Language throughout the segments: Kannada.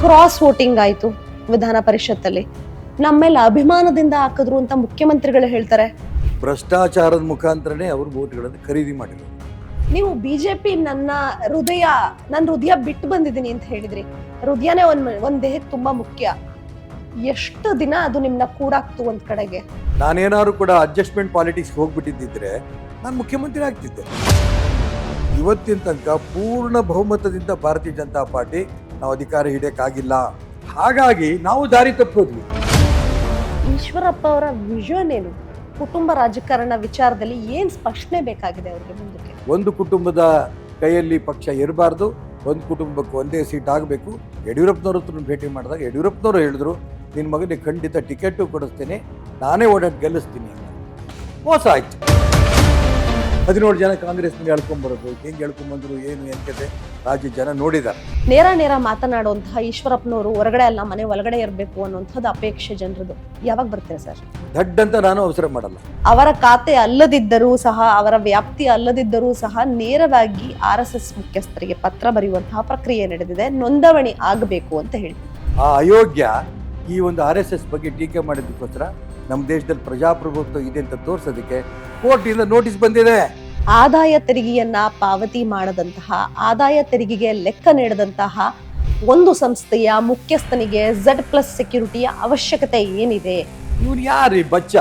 ಕ್ರಾಸ್ ವೋಟಿಂಗ್ ಆಯ್ತು ವಿಧಾನ ಪರಿಷತ್ತಲ್ಲಿ. ನಮ್ಮ ಮೇಲೆ ಅಭಿಮಾನದಿಂದ ಹಾಕಿದ್ರು ಅಂತ ಮುಖ್ಯಮಂತ್ರಿಗಳು ಹೇಳ್ತಾರೆ. ಭ್ರಷ್ಟಾಚಾರದ ಮುಖಾಂತರನೇ ಅವರು ವೋಟ್ಗಳನ್ನು ಖರೀದಿ ಮಾಡಿದ್ರು. ನೀವು ಬಿಜೆಪಿ ನನ್ನ ಹೃದಯ ಬಿಟ್ಟು ಬಂದಿದ್ದೀನಿ ಅಂತ ಹೇಳಿದ್ರಿ. ಹೃದಯನೇ ಒಂದ್ ದೇಹಕ್ಕೆ ತುಂಬಾ ಮುಖ್ಯ. ಎಷ್ಟು ದಿನ ಅದು ನಿಮ್ನ ಕೂಡಾಕ್ತು ಒಂದ್ ಕಡೆಗೆ? ನಾನೇನಾದ್ರು ಕೂಡ ಅಡ್ಜಸ್ಟ್ಮೆಂಟ್ ಪಾಲಿಟಿಕ್ಸ್ ಹೋಗ್ಬಿಟ್ಟಿದ್ದಿದ್ರೆ ನಾನು ಮುಖ್ಯಮಂತ್ರಿ ಆಗ್ತಿದ್ದೆ. ಇವತ್ತಿನ ತನಕ ಪೂರ್ಣ ಬಹುಮತದಿಂದ ಭಾರತೀಯ ಜನತಾ ಪಾರ್ಟಿ ನಾವು ಅಧಿಕಾರ ಹಿಡಿಯಕ್ಕಾಗಿಲ್ಲ. ಹಾಗಾಗಿ ನಾವು ದಾರಿ ತಪ್ಪೋದ್ವಿ. ಈಶ್ವರಪ್ಪ ಅವರ ವಿಷನ್ ಏನು? ಕುಟುಂಬ ರಾಜಕಾರಣ ವಿಚಾರದಲ್ಲಿ ಏನ್ ಸ್ಪಷ್ಟನೆ ಬೇಕಾಗಿದೆ ಅವ್ರಿಗೆ ಮುಂದಕ್ಕೆ? ಒಂದು ಕುಟುಂಬದ ಕೈಯಲ್ಲಿ ಪಕ್ಷ ಇರಬಾರ್ದು, ಒಂದು ಕುಟುಂಬಕ್ಕೆ ಒಂದೇ ಸೀಟ್ ಆಗಬೇಕು. ಯಡಿಯೂರಪ್ಪನವ್ರ ಹತ್ರ ಭೇಟಿ ಮಾಡಿದಾಗ ಯಡಿಯೂರಪ್ಪನವರು ಹೇಳಿದ್ರು, ನಿನ್ನ ಮಗನಿಗೆ ಖಂಡಿತ ಟಿಕೆಟು ಕೊಡಿಸ್ತೇನೆ, ನಾನೇ ಓಡಾಡಿ ಗೆಲ್ಲಿಸ್ತೀನಿ ಅಂತ. ಮೋಸ ಆಯ್ತು. 17 ಜನ ಕಾಂಗ್ರೆಸ್ನಲ್ಲಿ ಹೇಳ್ಕೊಂಬರೋದು, ಹೆಂಗೆ ಹೇಳ್ಕೊಂಬಂದ್ರು, ಏನು ಎನ್ಕತೆ ರಾಜ್ಯ ಜನ ನೋಡಿದ್ದಾರೆ. ನೇರ ಮಾತನಾಡುವಂತಹ ಈಶ್ವರಪ್ಪನವರು ಹೊರಗಡೆ ಅಲ್ಲ ಮನೆ ಒಳಗಡೆ ಇರಬೇಕು ಅನ್ನುವಂಥದ್ದು ಅಪೇಕ್ಷೆ ಜನರದು. ಯಾವಾಗ ಬರ್ತೀರಾ ಸರ್? ದಡ್ ಅಂತ ನಾನು ಅವಸರ ಮಾಡಲ್ಲ. ಅವರ ಖಾತೆ ಅಲ್ಲದಿದ್ದರೂ ಸಹ, ಅವರ ವ್ಯಾಪ್ತಿ ಅಲ್ಲದಿದ್ದರೂ ಸಹ ನೇರವಾಗಿ RSS ಮುಖ್ಯಸ್ಥರಿಗೆ ಪತ್ರ ಬರೆಯುವಂತಹ ಪ್ರಕ್ರಿಯೆ ನಡೆದಿದೆ. ನೋಂದಣಿ ಆಗಬೇಕು ಅಂತ ಹೇಳಿ ಆ ಅಯೋಗ್ಯ ಈ ಒಂದು RSS ಬಗ್ಗೆ ಟೀಕೆ ಮಾಡಿದ್ದಕ್ಕೋಸ್ಕರ ನಮ್ಮ ದೇಶದಲ್ಲಿ ಪ್ರಜಾಪ್ರಭುತ್ವ ಇದೆ ಅಂತ ತೋರಿಸೋದಕ್ಕೆ ಕೋರ್ಟಿಂದ ನೋಟಿಸ್ ಬಂದಿದೆ. ಆದಾಯ ತೆರಿಗೆಯನ್ನ ಪಾವತಿ ಮಾಡದಂತಹ, ಆದಾಯ ತೆರಿಗೆಗೆ ಲೆಕ್ಕ ನೀಡದಂತಹ ಒಂದು ಸಂಸ್ಥೆಯ ಮುಖ್ಯಸ್ಥನಿಗೆ Z+ ಸೆಕ್ಯೂರಿಟಿಯ ಅವಶ್ಯಕತೆ ಏನಿದೆ? ಇವ್ರು ಯಾರು ಬಚ್ಚ?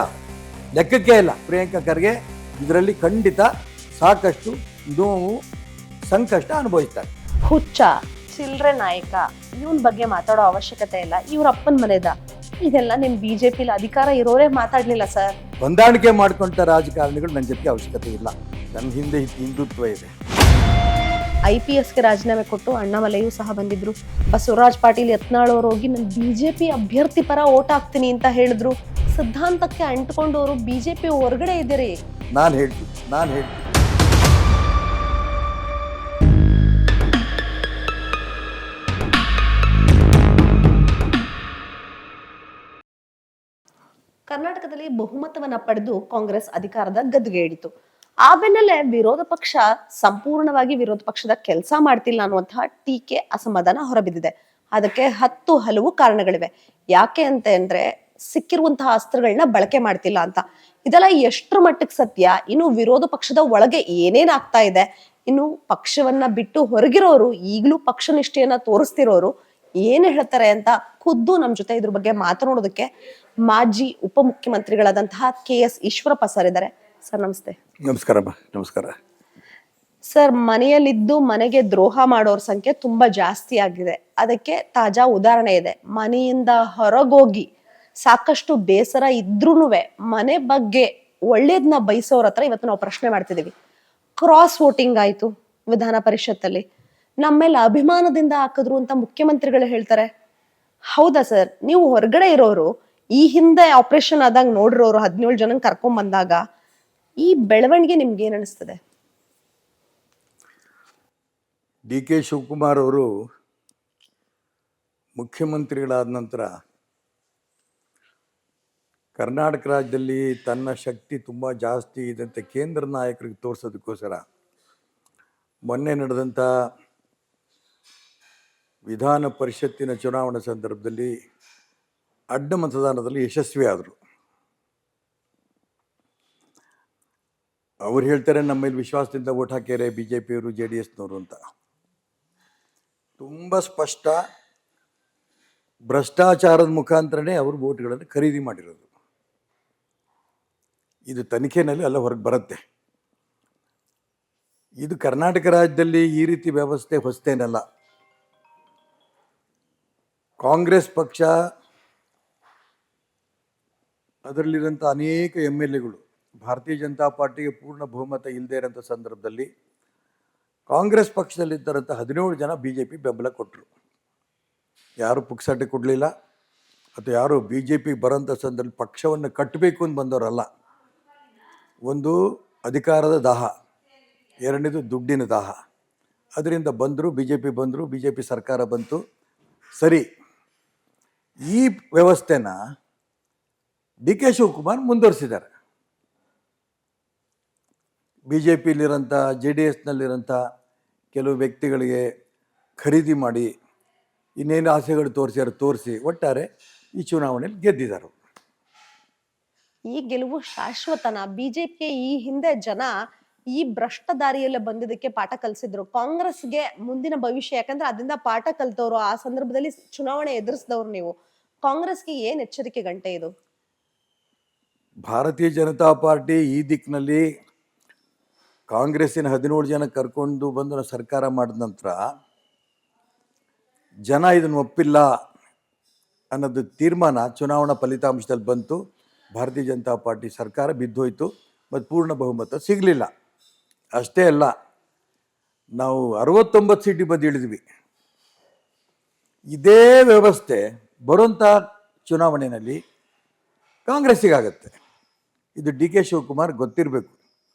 ಲೆಕ್ಕಕ್ಕೆ ಇಲ್ಲ. ಪ್ರಿಯಾಂಕಾ ಖರ್ಗೆ ಇದರಲ್ಲಿ ಖಂಡಿತ ಸಾಕಷ್ಟು ನೋವು ಸಂಕಷ್ಟ ಅನುಭವಿಸ್ತಾರೆ. ಹುಚ್ಚ, ಚಿಲ್ರೆ ನಾಯಕ, ಇವನ್ ಬಗ್ಗೆ ಮಾತಾಡೋ ಅವಶ್ಯಕತೆ ಇಲ್ಲ. ಇವ್ರ ಅಪ್ಪನ ಮನೆದ ಇದೆಲ್ಲ ನಿಮ್ ಬಿಜೆಪಿಲಿ ಅಧಿಕಾರ ಇರೋರೇ ಮಾತಾಡ್ಲಿಲ್ಲ ಸರ್. ಹೊಂದಾಣಿಕೆ ಮಾಡ್ಕೊಂತ ರಾಜಕಾರಣಿಗಳು ನನ್ನ ಜೊತೆ ಅವಶ್ಯಕತೆ ಇಲ್ಲ. ನನ್ನ ಹಿಂದೆ ಹಿಂದುತ್ವ ಇದೆ. IPSಗೆ ರಾಜೀನಾಮೆ ಕೊಟ್ಟು ಅಣ್ಣಾಮಲೆಯೂ ಸಹ ಬಂದಿದ್ರು. ಬಸವರಾಜ್ ಪಾಟೀಲ್ ಯತ್ನಾಳ್ ಅವರು ಹೋಗಿ ನಾನು ಬಿಜೆಪಿ ಅಭ್ಯರ್ಥಿ ಪರ ಓಟ್ ಹಾಕ್ತೀನಿ ಅಂತ ಹೇಳಿದ್ರು. ಸಿದ್ಧಾಂತಕ್ಕೆ ಅಂಟ್ಕೊಂಡವರು ಬಿಜೆಪಿ ಹೊರಗಡೆ ಇದ್ದೀರಿ. ನಾನು ಹೇಳ್ತೀನಿ. ಕರ್ನಾಟಕದಲ್ಲಿ ಬಹುಮತವನ್ನ ಪಡೆದು ಕಾಂಗ್ರೆಸ್ ಅಧಿಕಾರದ ಗದ್ದುಗೆ ಹಿಡಿತು. ಆ ಬೆನ್ನಲ್ಲೇ ವಿರೋಧ ಪಕ್ಷ ಸಂಪೂರ್ಣವಾಗಿ ವಿರೋಧ ಪಕ್ಷದ ಕೆಲಸ ಮಾಡ್ತಿಲ್ಲ ಅನ್ನುವಂತಹ ಟೀಕೆ, ಅಸಮಾಧಾನ ಹೊರಬಿದ್ದಿದೆ. ಅದಕ್ಕೆ 10 ಹಲವು ಕಾರಣಗಳಿವೆ. ಯಾಕೆ ಅಂದ್ರೆ ಸಿಕ್ಕಿರುವಂತಹ ಅಸ್ತ್ರಗಳನ್ನ ಬಳಕೆ ಮಾಡ್ತಿಲ್ಲ ಅಂತ. ಇದೆಲ್ಲ ಎಷ್ಟರ ಮಟ್ಟಕ್ಕೆ ಸತ್ಯ? ಇನ್ನು ವಿರೋಧ ಪಕ್ಷದ ಒಳಗೆ ಏನೇನ್ ಆಗ್ತಾ ಇದೆ? ಇನ್ನು ಪಕ್ಷವನ್ನ ಬಿಟ್ಟು ಹೊರಗಿರೋರು, ಈಗಲೂ ಪಕ್ಷ ನಿಷ್ಠೆಯನ್ನ ತೋರಿಸ್ತಿರೋರು ಏನ್ ಹೇಳ್ತಾರೆ ಅಂತ ಖುದ್ದು ನಮ್ ಜೊತೆ ಇದ್ರ ಬಗ್ಗೆ ಮಾತನಾಡೋದಕ್ಕೆ ಮಾಜಿ ಉಪಮುಖ್ಯಮಂತ್ರಿಗಳಾದಂತಹ KS ಈಶ್ವರಪ್ಪ ಸರ್ ಇದ್ದಾರೆ. ಸರ್ ನಮಸ್ತೆ. ನಮಸ್ಕಾರ ಸರ್, ಮನೆಯಲ್ಲಿದ್ದು ಮನೆಗೆ ದ್ರೋಹ ಮಾಡೋರ್ ಸಂಖ್ಯೆ ತುಂಬಾ ಜಾಸ್ತಿ ಆಗಿದೆ. ಅದಕ್ಕೆ ತಾಜಾ ಉದಾಹರಣೆ ಇದೆ. ಮನೆಯಿಂದ ಹೊರಗೋಗಿ ಸಾಕಷ್ಟು ಬೇಸರ ಇದ್ರೂನುವೆ ಮನೆ ಬಗ್ಗೆ ಒಳ್ಳೇದನ್ನ ಬಯಸೋರ ಹತ್ರ ಇವತ್ತು ನಾವು ಪ್ರಶ್ನೆ ಮಾಡ್ತಿದೀವಿ. ಕ್ರಾಸ್ ವೋಟಿಂಗ್ ಆಯ್ತು ವಿಧಾನ ಪರಿಷತ್ತಲ್ಲಿ. ನಮ್ಮ ಮೇಲೆ ಅಭಿಮಾನದಿಂದ ಹಾಕಿದ್ರು ಅಂತ ಮುಖ್ಯಮಂತ್ರಿಗಳು ಹೇಳ್ತಾರೆ. ಹೌದಾ ಸರ್? ನೀವು ಹೊರಗಡೆ ಇರೋರು, ಈ ಹಿಂದೆ ಆಪರೇಷನ್ ಆದಾಗ ನೋಡಿರೋರು, 17 ಜನ ಕರ್ಕೊಂಡ್ ಬಂದಾಗ ಈ ಬೆಳವಣಿಗೆ ನಿಮ್ಗೆ ಏನ್ ಅನಿಸ್ತದೆ? DK ಶಿವಕುಮಾರ್ ಅವರು ಮುಖ್ಯಮಂತ್ರಿಗಳಾದ ನಂತರ ಕರ್ನಾಟಕ ರಾಜ್ಯದಲ್ಲಿ ತನ್ನ ಶಕ್ತಿ ತುಂಬ ಜಾಸ್ತಿ ಇದೆ ಅಂತ ಕೇಂದ್ರ ನಾಯಕರಿಗೆ ತೋರಿಸೋದಕ್ಕೋಸ್ಕರ ಮೊನ್ನೆ ನಡೆದಂಥ ವಿಧಾನ ಪರಿಷತ್ತಿನ ಚುನಾವಣೆ ಸಂದರ್ಭದಲ್ಲಿ ಅಡ್ಡ ಮತದಾನದಲ್ಲಿ ಯಶಸ್ವಿ ಆದರು. ಅವ್ರು ಹೇಳ್ತಾರೆ ನಮ್ಮ ಮೇಲೆ ವಿಶ್ವಾಸದಿಂದ ಓಟ್ ಹಾಕ್ಯಾರೆ BJPಯವರು, JDSನವರು ಅಂತ. ತುಂಬ ಸ್ಪಷ್ಟ. ಭ್ರಷ್ಟಾಚಾರದ ಮುಖಾಂತರನೇ ಅವರು ವೋಟ್ಗಳನ್ನು ಖರೀದಿ ಮಾಡಿರೋದು. ಇದು ತನಿಖೆಯಲ್ಲಿ ಎಲ್ಲ ಹೊರಗೆ ಬರುತ್ತೆ. ಇದು ಕರ್ನಾಟಕ ರಾಜ್ಯದಲ್ಲಿ ಈ ರೀತಿ ವ್ಯವಸ್ಥೆ ಹೊಸತೇನಲ್ಲ. ಕಾಂಗ್ರೆಸ್ ಪಕ್ಷ, ಅದರಲ್ಲಿರೋಂಥ ಅನೇಕ MLAಗಳು ಭಾರತೀಯ ಜನತಾ ಪಾರ್ಟಿಗೆ ಪೂರ್ಣ ಬಹುಮತ ಇಲ್ಲದೆ ಇರೋಂಥ ಸಂದರ್ಭದಲ್ಲಿ ಕಾಂಗ್ರೆಸ್ ಪಕ್ಷದಲ್ಲಿದ್ದರಂಥ 17 ಜನ BJP ಬೆಂಬಲ ಕೊಟ್ಟರು. ಯಾರು ಪುಕ್ಸಟ್ಟೆ ಕೊಡಲಿಲ್ಲ, ಅಥವಾ ಯಾರು BJP ಬರೋಂಥ ಸಂದರ್ಭದಲ್ಲಿ ಪಕ್ಷವನ್ನು ಕಟ್ಟಬೇಕು ಅಂತ ಬಂದವರಲ್ಲ. ಒಂದು ಅಧಿಕಾರದ ದಾಹ, ಎರಡನೇದು ದುಡ್ಡಿನ ದಾಹ. ಅದರಿಂದ ಬಂದರು, BJP ಸರ್ಕಾರ ಬಂತು. ಸರಿ, ಈ ವ್ಯವಸ್ಥೆನ DK ಶಿವಕುಮಾರ್ ಮುಂದುವರಿಸಿದ್ದಾರೆ. BJPಲಿರೋಂಥ JDSನಲ್ಲಿರೋಂಥ ಕೆಲವು ವ್ಯಕ್ತಿಗಳಿಗೆ ಖರೀದಿ ಮಾಡಿ ಇನ್ನೇನು ಆಸೆಗಳು ತೋರಿಸಿ ಒಟ್ಟಾರೆ ಈ ಚುನಾವಣೆಯಲ್ಲಿ ಗೆದ್ದಿದ್ದಾರೆ. ಈ ಗೆಲುವು ಶಾಶ್ವತನ? ಬಿಜೆಪಿಗೆ ಈ ಹಿಂದೆ ಜನ ಈ ಭ್ರಷ್ಟ ದಾರಿಯಲ್ಲೇ ಬಂದಿದ್ದಕ್ಕೆ ಪಾಠ ಕಲಿಸಿದ್ರು. ಕಾಂಗ್ರೆಸ್ಗೆ ಮುಂದಿನ ಭವಿಷ್ಯ, ಯಾಕಂದ್ರೆ ಅದರಿಂದ ಪಾಠ ಕಲ್ತವ್ರು, ಆ ಸಂದರ್ಭದಲ್ಲಿ ಚುನಾವಣೆ ಎದುರಿಸಿದವ್ರು ನೀವು. ಕಾಂಗ್ರೆಸ್ಗೆ ಏನ್ ಎಚ್ಚರಿಕೆ ಗಂಟೆ ಇದು? ಭಾರತೀಯ ಜನತಾ ಪಾರ್ಟಿ ಈ ದಿಕ್ಕಿನಲ್ಲಿ ಕಾಂಗ್ರೆಸ್ಸಿನ 17 ಜನ ಕರ್ಕೊಂಡು ಬಂದು ಸರ್ಕಾರ ಮಾಡಿದ ನಂತರ ಜನ ಇದನ್ನು ಒಪ್ಪಿಲ್ಲ ಅನ್ನೋದು ತೀರ್ಮಾನ ಚುನಾವಣಾ ಫಲಿತಾಂಶದಲ್ಲಿ ಬಂತು. ಭಾರತೀಯ ಜನತಾ ಪಾರ್ಟಿ ಸರ್ಕಾರ ಬಿದ್ದೋಯ್ತು ಮತ್ತು ಪೂರ್ಣ ಬಹುಮತ ಸಿಗಲಿಲ್ಲ. ಅಷ್ಟೇ ಅಲ್ಲ, ನಾವು 69 ಸೀಟಿಗೆ ಬಂದು ಇಳಿದ್ವಿ. ಇದೇ ವ್ಯವಸ್ಥೆ ಬರುವಂಥ ಚುನಾವಣೆಯಲ್ಲಿ ಕಾಂಗ್ರೆಸ್ಸಿಗಾಗತ್ತೆ. ಇದು ಡಿ ಕೆ ಶಿವಕುಮಾರ್ ಗೊತ್ತಿರಬೇಕು.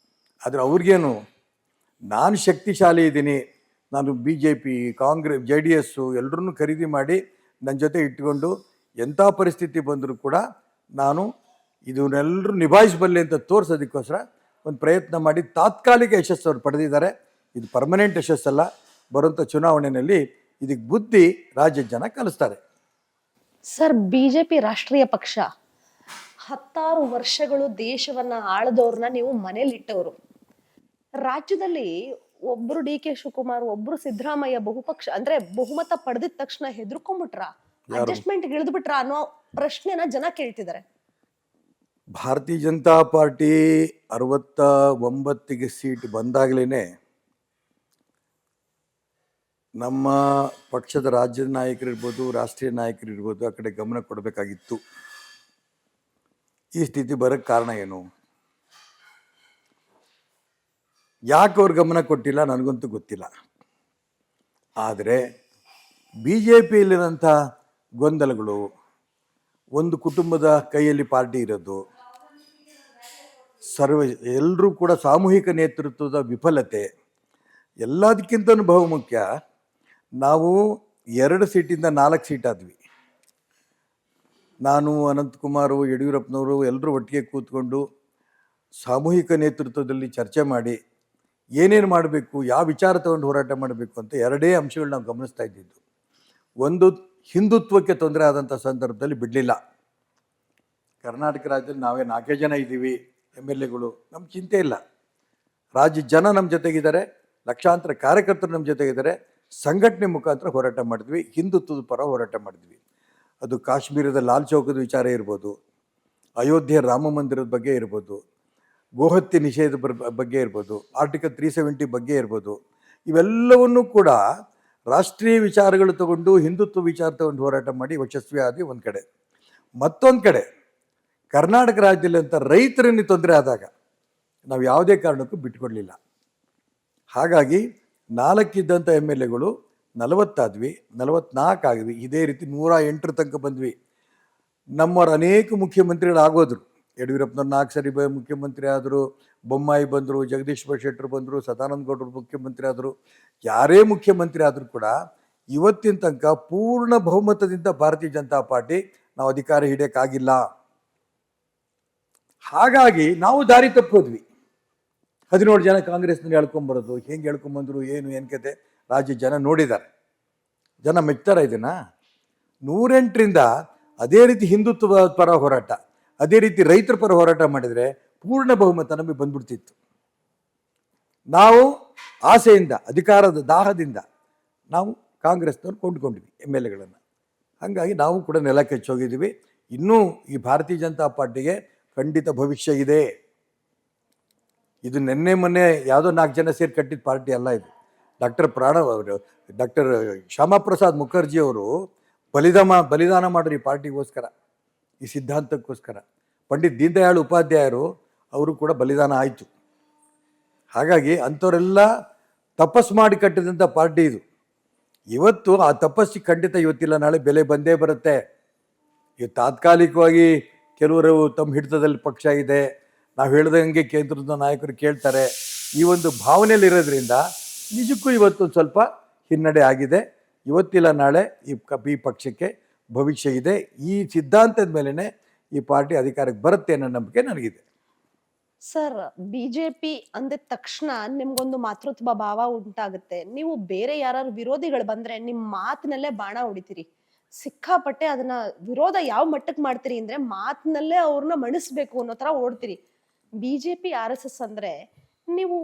ಆದರೆ ಅವ್ರಿಗೇನು, ನಾನು ಶಕ್ತಿಶಾಲಿ ಇದ್ದೀನಿ, ನಾನು BJP, ಕಾಂಗ್ರೆಸ್, JDS ಎಲ್ಲರನ್ನೂ ಖರೀದಿ ಮಾಡಿ ನನ್ನ ಜೊತೆ ಇಟ್ಕೊಂಡು ಎಂಥ ಪರಿಸ್ಥಿತಿ ಬಂದರೂ ಕೂಡ ನಾನು ಇದನ್ನೆಲ್ಲರೂ ನಿಭಾಯಿಸಬಲ್ಲೆ ಅಂತ ತೋರಿಸೋದಕ್ಕೋಸ್ಕರ ಒಂದು ಪ್ರಯತ್ನ ಮಾಡಿ ತಾತ್ಕಾಲಿಕ ಯಶಸ್ಸು ಅವ್ರು ಪಡೆದಿದ್ದಾರೆ. ಇದು ಪರ್ಮನೆಂಟ್ ಯಶಸ್ಸಲ್ಲ. ಬರುವಂಥ ಚುನಾವಣೆಯಲ್ಲಿ ಇದಕ್ಕೆ ಬುದ್ಧಿ ರಾಜ್ಯದ ಜನ ಕಲಿಸ್ತಾರೆ. ಸರ್, ಬಿಜೆಪಿ ರಾಷ್ಟ್ರೀಯ ಪಕ್ಷ 16 ವರ್ಷಗಳು ದೇಶವನ್ನ ಆಳದವ್ರನ್ನ ನೀವು ಮನೇಲಿಟ್ಟವರು. ರಾಜ್ಯದಲ್ಲಿ ಒಬ್ರು ಡಿ ಕೆ ಶಿವಕುಮಾರ್, ಒಬ್ರು ಸಿದ್ದರಾಮಯ್ಯ ಬಹುಪಕ್ಷ ಅಂದ್ರೆ ಬಹುಮತ ಪಡೆದಿದ ತಕ್ಷಣ ಹೆದರ್ಕೊಂಡ್ಬಿಟ್ರ, ಅಡ್ಜಸ್ಟ್ಮೆಂಟ್ ಇಳಿದು ಬಿಟ್ರ ಅನ್ನೋ ಪ್ರಶ್ನೆನ ಜನ ಕೇಳ್ತಿದ್ದಾರೆ. ಭಾರತೀಯ ಜನತಾ ಪಾರ್ಟಿ 69 ಸೀಟ್ ಬಂದಾಗಲೇ ನಮ್ಮ ಪಕ್ಷದ ರಾಜ್ಯದ ನಾಯಕರಿರ್ಬೋದು, ರಾಷ್ಟ್ರೀಯ ನಾಯಕರಿರ್ಬೋದು ಆ ಕಡೆ ಗಮನ ಕೊಡಬೇಕಾಗಿತ್ತು. ಈ ಸ್ಥಿತಿ ಬರೋಕ್ಕೆ ಕಾರಣ ಏನು? ಯಾಕೆ ಅವ್ರು ಗಮನ ಕೊಟ್ಟಿಲ್ಲ ನನಗಂತೂ ಗೊತ್ತಿಲ್ಲ. ಆದರೆ BJPಯಲ್ಲಿರೋಂಥ ಗೊಂದಲಗಳು, ಒಂದು ಕುಟುಂಬದ ಕೈಯಲ್ಲಿ ಪಾರ್ಟಿ ಇರೋದು, ಎಲ್ಲರೂ ಕೂಡ ಸಾಮೂಹಿಕ ನೇತೃತ್ವದ ವಿಫಲತೆ, ಎಲ್ಲದಕ್ಕಿಂತಲೂ ಬಹುಮುಖ್ಯ, ನಾವು 2 ಸೀಟಿಂದ 4 ಸೀಟ್ ಆದ್ವಿ. ನಾನು, ಅನಂತಕುಮಾರು, ಯಡಿಯೂರಪ್ಪನವರು ಎಲ್ಲರೂ ಒಟ್ಟಿಗೆ ಕೂತ್ಕೊಂಡು ಸಾಮೂಹಿಕ ನೇತೃತ್ವದಲ್ಲಿ ಚರ್ಚೆ ಮಾಡಿ ಏನೇನು ಮಾಡಬೇಕು, ಯಾವ ವಿಚಾರ ತಗೊಂಡು ಹೋರಾಟ ಮಾಡಬೇಕು ಅಂತ 2 ಅಂಶಗಳು ನಾವು ಗಮನಿಸ್ತಾ ಇದ್ದಿದ್ದು. ಒಂದು, ಹಿಂದುತ್ವಕ್ಕೆ ತೊಂದರೆ ಆದಂಥ ಸಂದರ್ಭದಲ್ಲಿ ಬಿಡಲಿಲ್ಲ. ಕರ್ನಾಟಕ ರಾಜ್ಯದಲ್ಲಿ ನಾವೇ 4 ಜನ ಇದ್ದೀವಿ MLAಗಳು, ನಮ್ಮ ಚಿಂತೆ ಇಲ್ಲ. ರಾಜ್ಯ ಜನ ನಮ್ಮ ಜೊತೆಗಿದ್ದಾರೆ, ಲಕ್ಷಾಂತರ ಕಾರ್ಯಕರ್ತರು ನಮ್ಮ ಜೊತೆಗಿದ್ದಾರೆ. ಸಂಘಟನೆ ಮುಖಾಂತರ ಹೋರಾಟ ಮಾಡಿದ್ವಿ, ಹಿಂದುತ್ವದ ಪರ ಹೋರಾಟ ಮಾಡಿದ್ವಿ. ಅದು ಕಾಶ್ಮೀರದ ಲಾಲ್ ಚೌಕದ ವಿಚಾರ ಇರ್ಬೋದು, ಅಯೋಧ್ಯೆ ರಾಮ ಮಂದಿರದ ಬಗ್ಗೆ ಇರ್ಬೋದು, ಗೋಹತ್ಯೆ ನಿಷೇಧ ಬಗ್ಗೆ ಇರ್ಬೋದು, ಆರ್ಟಿಕಲ್ 370 ಬಗ್ಗೆ ಇರ್ಬೋದು. ಇವೆಲ್ಲವನ್ನೂ ಕೂಡ ರಾಷ್ಟ್ರೀಯ ವಿಚಾರಗಳು ತಗೊಂಡು, ಹಿಂದುತ್ವ ವಿಚಾರ ತಗೊಂಡು ಹೋರಾಟ ಮಾಡಿ ಯಶಸ್ವಿ ಆದ್ವಿ ಒಂದು ಕಡೆ. ಮತ್ತೊಂದು ಕಡೆ ಕರ್ನಾಟಕ ರಾಜ್ಯದಲ್ಲಿ ಅಂತ ರೈತರನ್ನು ತೊಂದರೆ ಆದಾಗ ನಾವು ಯಾವುದೇ ಕಾರಣಕ್ಕೂ ಬಿಟ್ಟುಕೊಡಲಿಲ್ಲ. ಹಾಗಾಗಿ 4 ಇದ್ದಂಥ MLAಗಳು 40 ಆದ್ವಿ, 44 ಆಗಿದ್ವಿ. ಇದೇ ರೀತಿ 108 ತನಕ ಬಂದ್ವಿ. ನಮ್ಮವ್ರು ಅನೇಕ ಮುಖ್ಯಮಂತ್ರಿಗಳು ಆಗೋದ್ರು. ಯಡಿಯೂರಪ್ಪನವ್ರು 4 ಸರಿ ಮುಖ್ಯಮಂತ್ರಿ ಆದರು, ಬೊಮ್ಮಾಯಿ ಬಂದರು, ಜಗದೀಶ್ ಶೆಟ್ಟರ್ ಬಂದರು, ಸದಾನಂದ ಗೌಡರು ಮುಖ್ಯಮಂತ್ರಿ ಆದರು. ಯಾರೇ ಮುಖ್ಯಮಂತ್ರಿ ಆದರೂ ಕೂಡ ಇವತ್ತಿನ ತನಕ ಪೂರ್ಣ ಬಹುಮತದಿಂದ ಭಾರತೀಯ ಜನತಾ ಪಾರ್ಟಿ ನಾವು ಅಧಿಕಾರ ಹಿಡಿಯೋಕ್ಕಾಗಿಲ್ಲ. ಹಾಗಾಗಿ ನಾವು ದಾರಿ ತಪ್ಪೋದ್ವಿ. 17 ಜನ ಕಾಂಗ್ರೆಸ್ನಲ್ಲಿ ಹೇಳ್ಕೊಂಬರೋದು, ಹೆಂಗೆ ಹೇಳ್ಕೊಂಬಂದರು, ಏನು ಕತೆ ರಾಜ್ಯ ಜನ ನೋಡಿದ್ದಾರೆ. ಜನ ಮೆಚ್ತಾರ ಇದನ್ನು. 108ರಿಂದ ಅದೇ ರೀತಿ ಹಿಂದುತ್ವ ಪರ ಹೋರಾಟ, ಅದೇ ರೀತಿ ರೈತರ ಪರ ಹೋರಾಟ ಮಾಡಿದರೆ ಪೂರ್ಣ ಬಹುಮತ ನಮಗೆ ಬಂದ್ಬಿಡ್ತಿತ್ತು. ನಾವು ಆಸೆಯಿಂದ, ಅಧಿಕಾರದ ದಾಹದಿಂದ ನಾವು ಕಾಂಗ್ರೆಸ್ನವ್ರು ಕೊಂಡ್ಕೊಂಡ್ವಿ MLAಗಳನ್ನು. ಹಾಗಾಗಿ ನಾವು ಕೂಡ ನೆಲಕ್ಕೆ ಹಚ್ಚೋಗಿದ್ದೀವಿ. ಇನ್ನೂ ಈ ಭಾರತೀಯ ಜನತಾ ಪಾರ್ಟಿಗೆ ಖಂಡಿತ ಭವಿಷ್ಯ ಇದೆ. ಇದು ಮೊನ್ನೆ ಯಾವುದೋ 4 ಜನ ಸೇರಿ ಕಟ್ಟಿದ ಪಾರ್ಟಿ ಅಲ್ಲ. ಇದು ಡಾಕ್ಟರ್ ಶ್ಯಾಮಪ್ರಸಾದ್ ಮುಖರ್ಜಿ ಅವರು ಬಲಿದಾನ ಮಾಡ್ರಿ ಈ ಪಾರ್ಟಿಗೋಸ್ಕರ, ಈ ಸಿದ್ಧಾಂತಕ್ಕೋಸ್ಕರ. ಪಂಡಿತ್ ದೀನ್ ದಯಾಳ್ ಉಪಾಧ್ಯಾಯರು ಅವರು ಕೂಡ ಬಲಿದಾನ ಆಯಿತು. ಹಾಗಾಗಿ ಅಂಥವರೆಲ್ಲ ತಪಸ್ಸು ಮಾಡಿ ಕಟ್ಟಿದಂಥ ಪಾರ್ಟಿ ಇದು. ಇವತ್ತು ಆ ತಪಸ್ಸಿಗೆ ಖಂಡಿತ ಇವತ್ತಿಲ್ಲ ನಾಳೆ ಬೆಲೆ ಬಂದೇ ಬರುತ್ತೆ. ಇದು ತಾತ್ಕಾಲಿಕವಾಗಿ ಕೆಲವರು ತಮ್ಮ ಹಿಡಿತದಲ್ಲಿ ಪಕ್ಷ ಇದೆ, ನಾವು ಹೇಳ್ದಂಗೆ ಕೇಂದ್ರದ ನಾಯಕರು ಕೇಳ್ತಾರೆ, ಈ ಒಂದು ಭಾವನೆಯಲ್ಲಿರೋದ್ರಿಂದ ನಿಜಕ್ಕೂ ಇವತ್ತು ಸ್ವಲ್ಪ ಹಿನ್ನಡೆ ಆಗಿದೆ. ಇವತ್ತಿಲ್ಲ ನಾಳೆ ಈ ಪಕ್ಷಕ್ಕೆ ಭವಿಷ್ಯ ಇದೆ. ಈ ಸಿದ್ಧಾಂತದ ಮೇಲೇ ಈ ಪಾರ್ಟಿ ಅಧಿಕಾರಕ್ಕೆ ಬರುತ್ತೆ ಅನ್ನೋ ನಂಬಿಕೆ ನನಗಿದೆ. ಸರ್, ಬಿಜೆಪಿ ಅಂದಿದ ತಕ್ಷಣ ನಿಮ್ಗೊಂದು ಮಾತೃತ್ವ ಭಾವ ಉಂಟಾಗುತ್ತೆ. ನೀವು ಬೇರೆ ಯಾರಾದ್ರು ವಿರೋಧಿಗಳು ಬಂದ್ರೆ ನಿಮ್ ಮಾತಿನಲ್ಲೇ ಬಾಣ ಹೊಡಿತೀರಿ. ಸಿಕ್ಕಾಪಟ್ಟೆ ಅದನ್ನ ವಿರೋಧ ಯಾವ ಮಟ್ಟಕ್ಕೆ ಮಾಡ್ತೀರಿ ಅಂದ್ರೆ ಮಾತಿನಲ್ಲೇ ಅವ್ರನ್ನ ಮಣಿಸ್ಬೇಕು ಅನ್ನೋ ತರ ಓಡ್ತೀರಿ. ಬಿಜೆಪಿ RSS ಅಂದ್ರೆ ನೀವು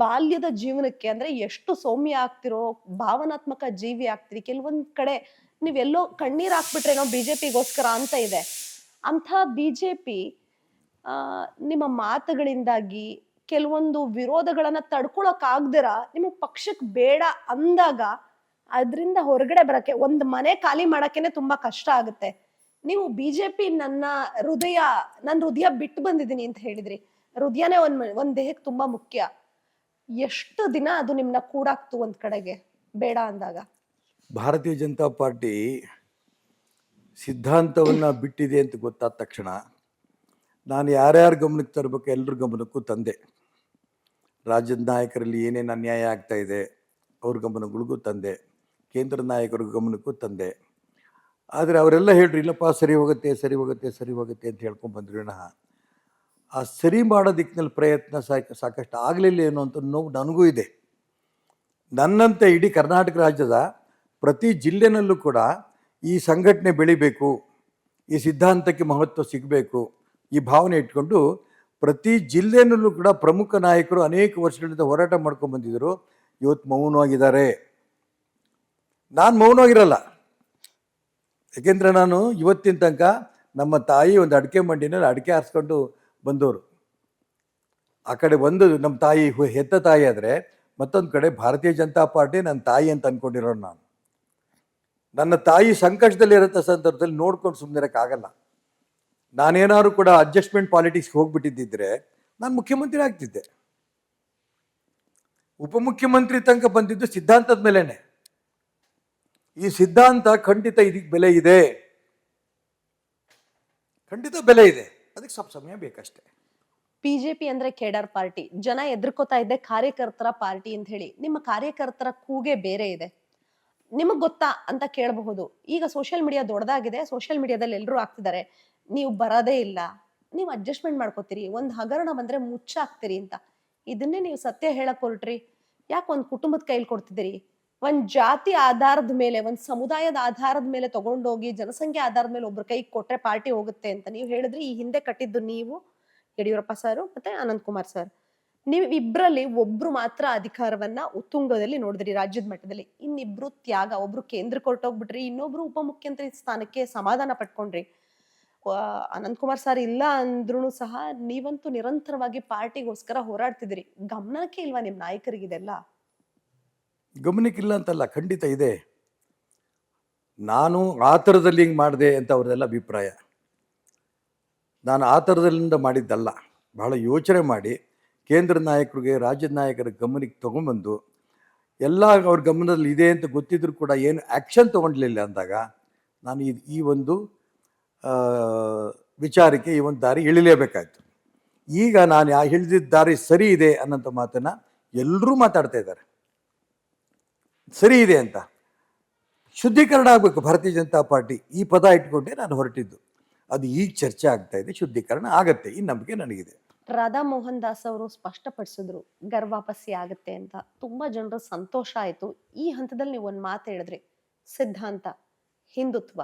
ಬಾಲ್ಯದ ಜೀವನಕ್ಕೆ ಅಂದ್ರೆ ಎಷ್ಟು ಸೌಮ್ಯ ಆಗ್ತಿರೋ, ಭಾವನಾತ್ಮಕ ಜೀವಿ ಆಗ್ತೀರಿ. ಕೆಲವೊಂದ್ ಕಡೆ ನೀವೆಲ್ಲೋ ಕಣ್ಣೀರ್ ಹಾಕ್ಬಿಟ್ರೇನೋ ಬಿಜೆಪಿಗೋಸ್ಕರ ಅಂತ ಇದೆ. ಅಂಥ ಬಿಜೆಪಿ ಆ ನಿಮ್ಮ ಮಾತುಗಳಿಂದಾಗಿ ಕೆಲವೊಂದು ವಿರೋಧಗಳನ್ನ ತಡ್ಕೊಳಕ್ ಆಗ್ದಿರ ನಿಮಗ್ ಪಕ್ಷಕ್ ಬೇಡ ಅಂದಾಗ ಅದ್ರಿಂದ ಹೊರಗಡೆ ಬರಕ್ಕೆ ಒಂದ್ ಮನೆ ಖಾಲಿ ಮಾಡಕ್ಕೇನೆ ತುಂಬಾ ಕಷ್ಟ ಆಗುತ್ತೆ. ನೀವು ಬಿಜೆಪಿ ನನ್ ಹೃದಯ ಬಿಟ್ಟು ಬಂದಿದ್ದೀನಿ ಅಂತ ಹೇಳಿದ್ರಿ. ಹೃದಯನೇ ಒಂದ್ ದೇಹಕ್ಕೆ ತುಂಬಾ ಮುಖ್ಯ. ಎಷ್ಟು ದಿನ ಅದು ನಿಮ್ನ ಕೂಡಾಕ್ತು ಒಂದ್ ಕಡೆಗೆ ಬೇಡ ಅಂದಾಗ? ಭಾರತೀಯ ಜನತಾ ಪಾರ್ಟಿ ಸಿದ್ಧಾಂತವನ್ನು ಬಿಟ್ಟಿದೆ ಅಂತ ಗೊತ್ತಾದ ತಕ್ಷಣ ನಾನು ಯಾರ್ಯಾರ ಗಮನಕ್ಕೆ ತರಬೇಕು ಎಲ್ಲರ ಗಮನಕ್ಕೂ ತಂದೆ. ರಾಜ್ಯದ ನಾಯಕರಲ್ಲಿ ಏನೇನು ಅನ್ಯಾಯ ಆಗ್ತಾ ಇದೆ ಅವ್ರ ಗಮನಗಳಿಗೂ ತಂದೆ, ಕೇಂದ್ರ ನಾಯಕರ ಗಮನಕ್ಕೂ ತಂದೆ. ಆದರೆ ಅವರೆಲ್ಲ ಹೇಳ್ರಿ ಇಲ್ಲಪ್ಪ ಸರಿ ಹೋಗುತ್ತೆ ಸರಿ ಹೋಗುತ್ತೆ ಸರಿ ಹೋಗುತ್ತೆ ಅಂತ ಹೇಳ್ಕೊಂಡು ಬಂದ್ರು ವಿನಃ ಆ ಸರಿ ಮಾಡೋ ದಿಕ್ಕಿನಲ್ಲಿ ಪ್ರಯತ್ನ ಸಾಕಷ್ಟು ಆಗಲಿಲ್ಲ ಏನೋ ಅಂತ ನೋವು ನನಗೂ ಇದೆ. ನನ್ನಂತೆ ಇಡೀ ಕರ್ನಾಟಕ ರಾಜ್ಯದ ಪ್ರತಿ ಜಿಲ್ಲೆನಲ್ಲೂ ಕೂಡ ಈ ಸಂಘಟನೆ ಬೆಳಿಬೇಕು, ಈ ಸಿದ್ಧಾಂತಕ್ಕೆ ಮಹತ್ವ ಸಿಗಬೇಕು, ಈ ಭಾವನೆ ಇಟ್ಕೊಂಡು ಪ್ರತಿ ಜಿಲ್ಲೆನಲ್ಲೂ ಕೂಡ ಪ್ರಮುಖ ನಾಯಕರು ಅನೇಕ ವರ್ಷಗಳಿಂದ ಹೋರಾಟ ಮಾಡ್ಕೊಂಡು ಬಂದಿದ್ದರು. ಇವತ್ತು ಮೌನವಾಗಿದ್ದಾರೆ. ನಾನು ಮೌನವಾಗಿರಲ್ಲ. ಯಾಕೆಂದರೆ ನಾನು ಇವತ್ತಿನ ತನಕ ನಮ್ಮ ತಾಯಿ ಒಂದು ಅಡಿಕೆ ಮಂಡಿನಲ್ಲಿ ಅಡಿಕೆ ಆರಿಸ್ಕೊಂಡು ಬಂದವರು. ಆ ಕಡೆ ಒಂದು ನಮ್ಮ ತಾಯಿ ಹೆತ್ತ ತಾಯಿ ಆದರೆ ಮತ್ತೊಂದು ಕಡೆ ಭಾರತೀಯ ಜನತಾ ಪಾರ್ಟಿ ನನ್ನ ತಾಯಿ ಅಂತ ಅಂದ್ಕೊಂಡಿರೋರು ನಾನು. ನನ್ನ ತಾಯಿ ಸಂಕಷ್ಟದಲ್ಲಿರೋ ಸಂದರ್ಭದಲ್ಲಿ ನೋಡ್ಕೊಂಡು ಸುಮ್ಮನಿರೋಕ್ಕಾಗಲ್ಲ. ನಾನೇನಾದ್ರು ಕೂಡ ಅಡ್ಜಸ್ಟ್ಮೆಂಟ್ ಪಾಲಿಟಿಕ್ಸ್ಗೆ ಹೋಗ್ಬಿಟ್ಟಿದ್ದಿದ್ರೆ ನಾನು ಮುಖ್ಯಮಂತ್ರಿ ಆಗ್ತಿದ್ದೆ. ಉಪಮುಖ್ಯಮಂತ್ರಿ ತನಕ ಬಂದಿದ್ದು ಸಿದ್ಧಾಂತದ ಮೇಲೇನೆ. ಈ ಸಿದ್ಧಾಂತ ಖಂಡಿತ ಇದಕ್ಕೆ ಬೆಲೆ ಇದೆ, ಖಂಡಿತ ಬೆಲೆ ಇದೆ. ಅದಕ್ಕೆ ಸ್ವಲ್ಪ ಸಮಯ ಬೇಕಷ್ಟೇ. ಬಿಜೆಪಿ ಅಂದ್ರೆ ಕೇಡರ್ ಪಾರ್ಟಿ, ಜನ ಎದುರ್ಕೋತಾ ಇದ್ದೆ ಕಾರ್ಯಕರ್ತರ ಪಾರ್ಟಿ ಅಂತ ಹೇಳಿ. ನಿಮ್ಮ ಕಾರ್ಯಕರ್ತರ ಕೂಗೆ ಬೇರೆ ಇದೆ. ನಿಮಗ್ ಗೊತ್ತಾ ಅಂತ ಕೇಳಬಹುದು. ಈಗ ಸೋಷಿಯಲ್ ಮೀಡಿಯಾ ದೊಡ್ಡದಾಗಿದೆ, ಸೋಷಿಯಲ್ ಮೀಡಿಯಾದಲ್ಲಿ ಎಲ್ಲರೂ ಆಗ್ತಿದ್ದಾರೆ. ನೀವು ಬರೋದೇ ಇಲ್ಲ, ನೀವು ಅಡ್ಜಸ್ಟ್ಮೆಂಟ್ ಮಾಡ್ಕೋತೀರಿ, ಒಂದ್ ಹಗರಣ ಬಂದ್ರೆ ಮುಚ್ಚಾಕ್ತೀರಿ ಅಂತ. ಇದನ್ನೇ ನೀವು ಸತ್ಯ ಹೇಳಕ್ ಹೊರಟ್ರಿ. ಯಾಕೆ ಒಂದ್ ಕುಟುಂಬದ ಕೈಲಿ ಕೊಡ್ತಿದ್ದೀರಿ? ಒಂದ್ ಜಾತಿ ಆಧಾರದ ಮೇಲೆ, ಒಂದ್ ಸಮುದಾಯದ ಆಧಾರದ ಮೇಲೆ ತಗೊಂಡೋಗಿ ಜನಸಂಖ್ಯೆ ಆಧಾರದ ಮೇಲೆ ಒಬ್ರ ಕೈ ಕೊಟ್ರೆ ಪಾರ್ಟಿ ಹೋಗುತ್ತೆ ಅಂತ ನೀವು ಹೇಳಿದ್ರಿ. ಈ ಹಿಂದೆ ಕಟ್ಟಿದ್ದು ನೀವು, ಯಡಿಯೂರಪ್ಪ ಸರ್ ಮತ್ತೆ ಅನಂತಕುಮಾರ್ ಸರ್. ನೀವು ಇಬ್ರಲ್ಲಿ ಒಬ್ರು ಮಾತ್ರ ಅಧಿಕಾರವನ್ನ ಉತ್ತುಂಗದಲ್ಲಿ ನೋಡಿದ್ರಿ ರಾಜ್ಯದ ಮಟ್ಟದಲ್ಲಿ. ಇನ್ನಿಬ್ರು ತ್ಯಾಗ, ಒಬ್ರು ಕೇಂದ್ರಕ್ಕೆ ಹೊರಟೋಗ್ಬಿಟ್ರಿ, ಇನ್ನೊಬ್ರು ಉಪಮುಖ್ಯಮಂತ್ರಿ ಸ್ಥಾನಕ್ಕೆ ಸಮಾಧಾನ ಪಟ್ಕೊಂಡ್ರಿ. ಅನಂತಕುಮಾರ್ ಸರ್ ಇಲ್ಲ ಅಂದ್ರೂ ಸಹ ನೀವಂತೂ ನಿರಂತರವಾಗಿ ಪಾರ್ಟಿಗೋಸ್ಕರ ಹೋರಾಡ್ತಿದ್ರಿ. ಗಮನಕ್ಕೆ ಇಲ್ವಾ ನಿಮ್ ನಾಯಕರಿಗಿದೆಲ್ಲ? ಗಮನಕ್ಕಿಲ್ಲ ಅಂತಲ್ಲ, ಖಂಡಿತ ಇದೆ. ನಾನು ಆ ಥರದಲ್ಲಿ ಹಿಂಗೆ ಮಾಡಿದೆ ಅಂತ ಅವ್ರದ್ದೆಲ್ಲ ಅಭಿಪ್ರಾಯ. ನಾನು ಆ ಥರದಲ್ಲಿಂದ ಮಾಡಿದ್ದಲ್ಲ. ಬಹಳ ಯೋಚನೆ ಮಾಡಿ ಕೇಂದ್ರ ನಾಯಕರಿಗೆ, ರಾಜ್ಯದ ನಾಯಕರ ಗಮನಕ್ಕೆ ತೊಗೊಂಬಂದು ಎಲ್ಲ ಅವ್ರ ಗಮನದಲ್ಲಿ ಇದೆ ಅಂತ ಗೊತ್ತಿದ್ರು ಕೂಡ ಏನು ಆ್ಯಕ್ಷನ್ ತೊಗೊಂಡ್ಲಿಲ್ಲ ಅಂದಾಗ ನಾನು ಈ ಒಂದು ವಿಚಾರಕ್ಕೆ ಈ ಒಂದು ದಾರಿ ಇಳಿಲೇಬೇಕಾಯ್ತು. ಈಗ ನಾನು ಹಿಡಿದಿದ್ದ ದಾರಿ ಸರಿ ಇದೆ ಅನ್ನೋಂಥ ಮಾತನ್ನು ಎಲ್ಲರೂ ಮಾತಾಡ್ತಾ ಇದ್ದಾರೆ. ಸರಿ ಇದೆ ಅಂತ ಶುದ್ಧೀಕರಣ ಆಗಬೇಕು ಭಾರತೀಯ ಜನತಾ ಪಾರ್ಟಿ, ಈ ಪದ ಇಟ್ಕೊಂಡೆ ನಾನು ಹೊರಟಿದ್ದು. ಅದು ಈಗ ಚರ್ಚೆ ಆಗ್ತಾ ಇದೆ, ಶುದ್ಧೀಕರಣ ಆಗತ್ತೆ, ಈ ನಂಬಿಕೆ ನನಗಿದೆ. ರಾಧಾ ಮೋಹನ್ ದಾಸ್ ಅವರು ಸ್ಪಷ್ಟಪಡಿಸಿದ್ರು ಗರ್ವಾಪಸಿ ಆಗತ್ತೆ ಅಂತ. ತುಂಬಾ ಜನರು ಸಂತೋಷ ಆಯ್ತು. ಈ ಹಂತದಲ್ಲಿ ನೀವು ಒಂದ್ ಮಾತು ಹೇಳಿದ್ರಿ, ಸಿದ್ಧಾಂತ, ಹಿಂದುತ್ವ,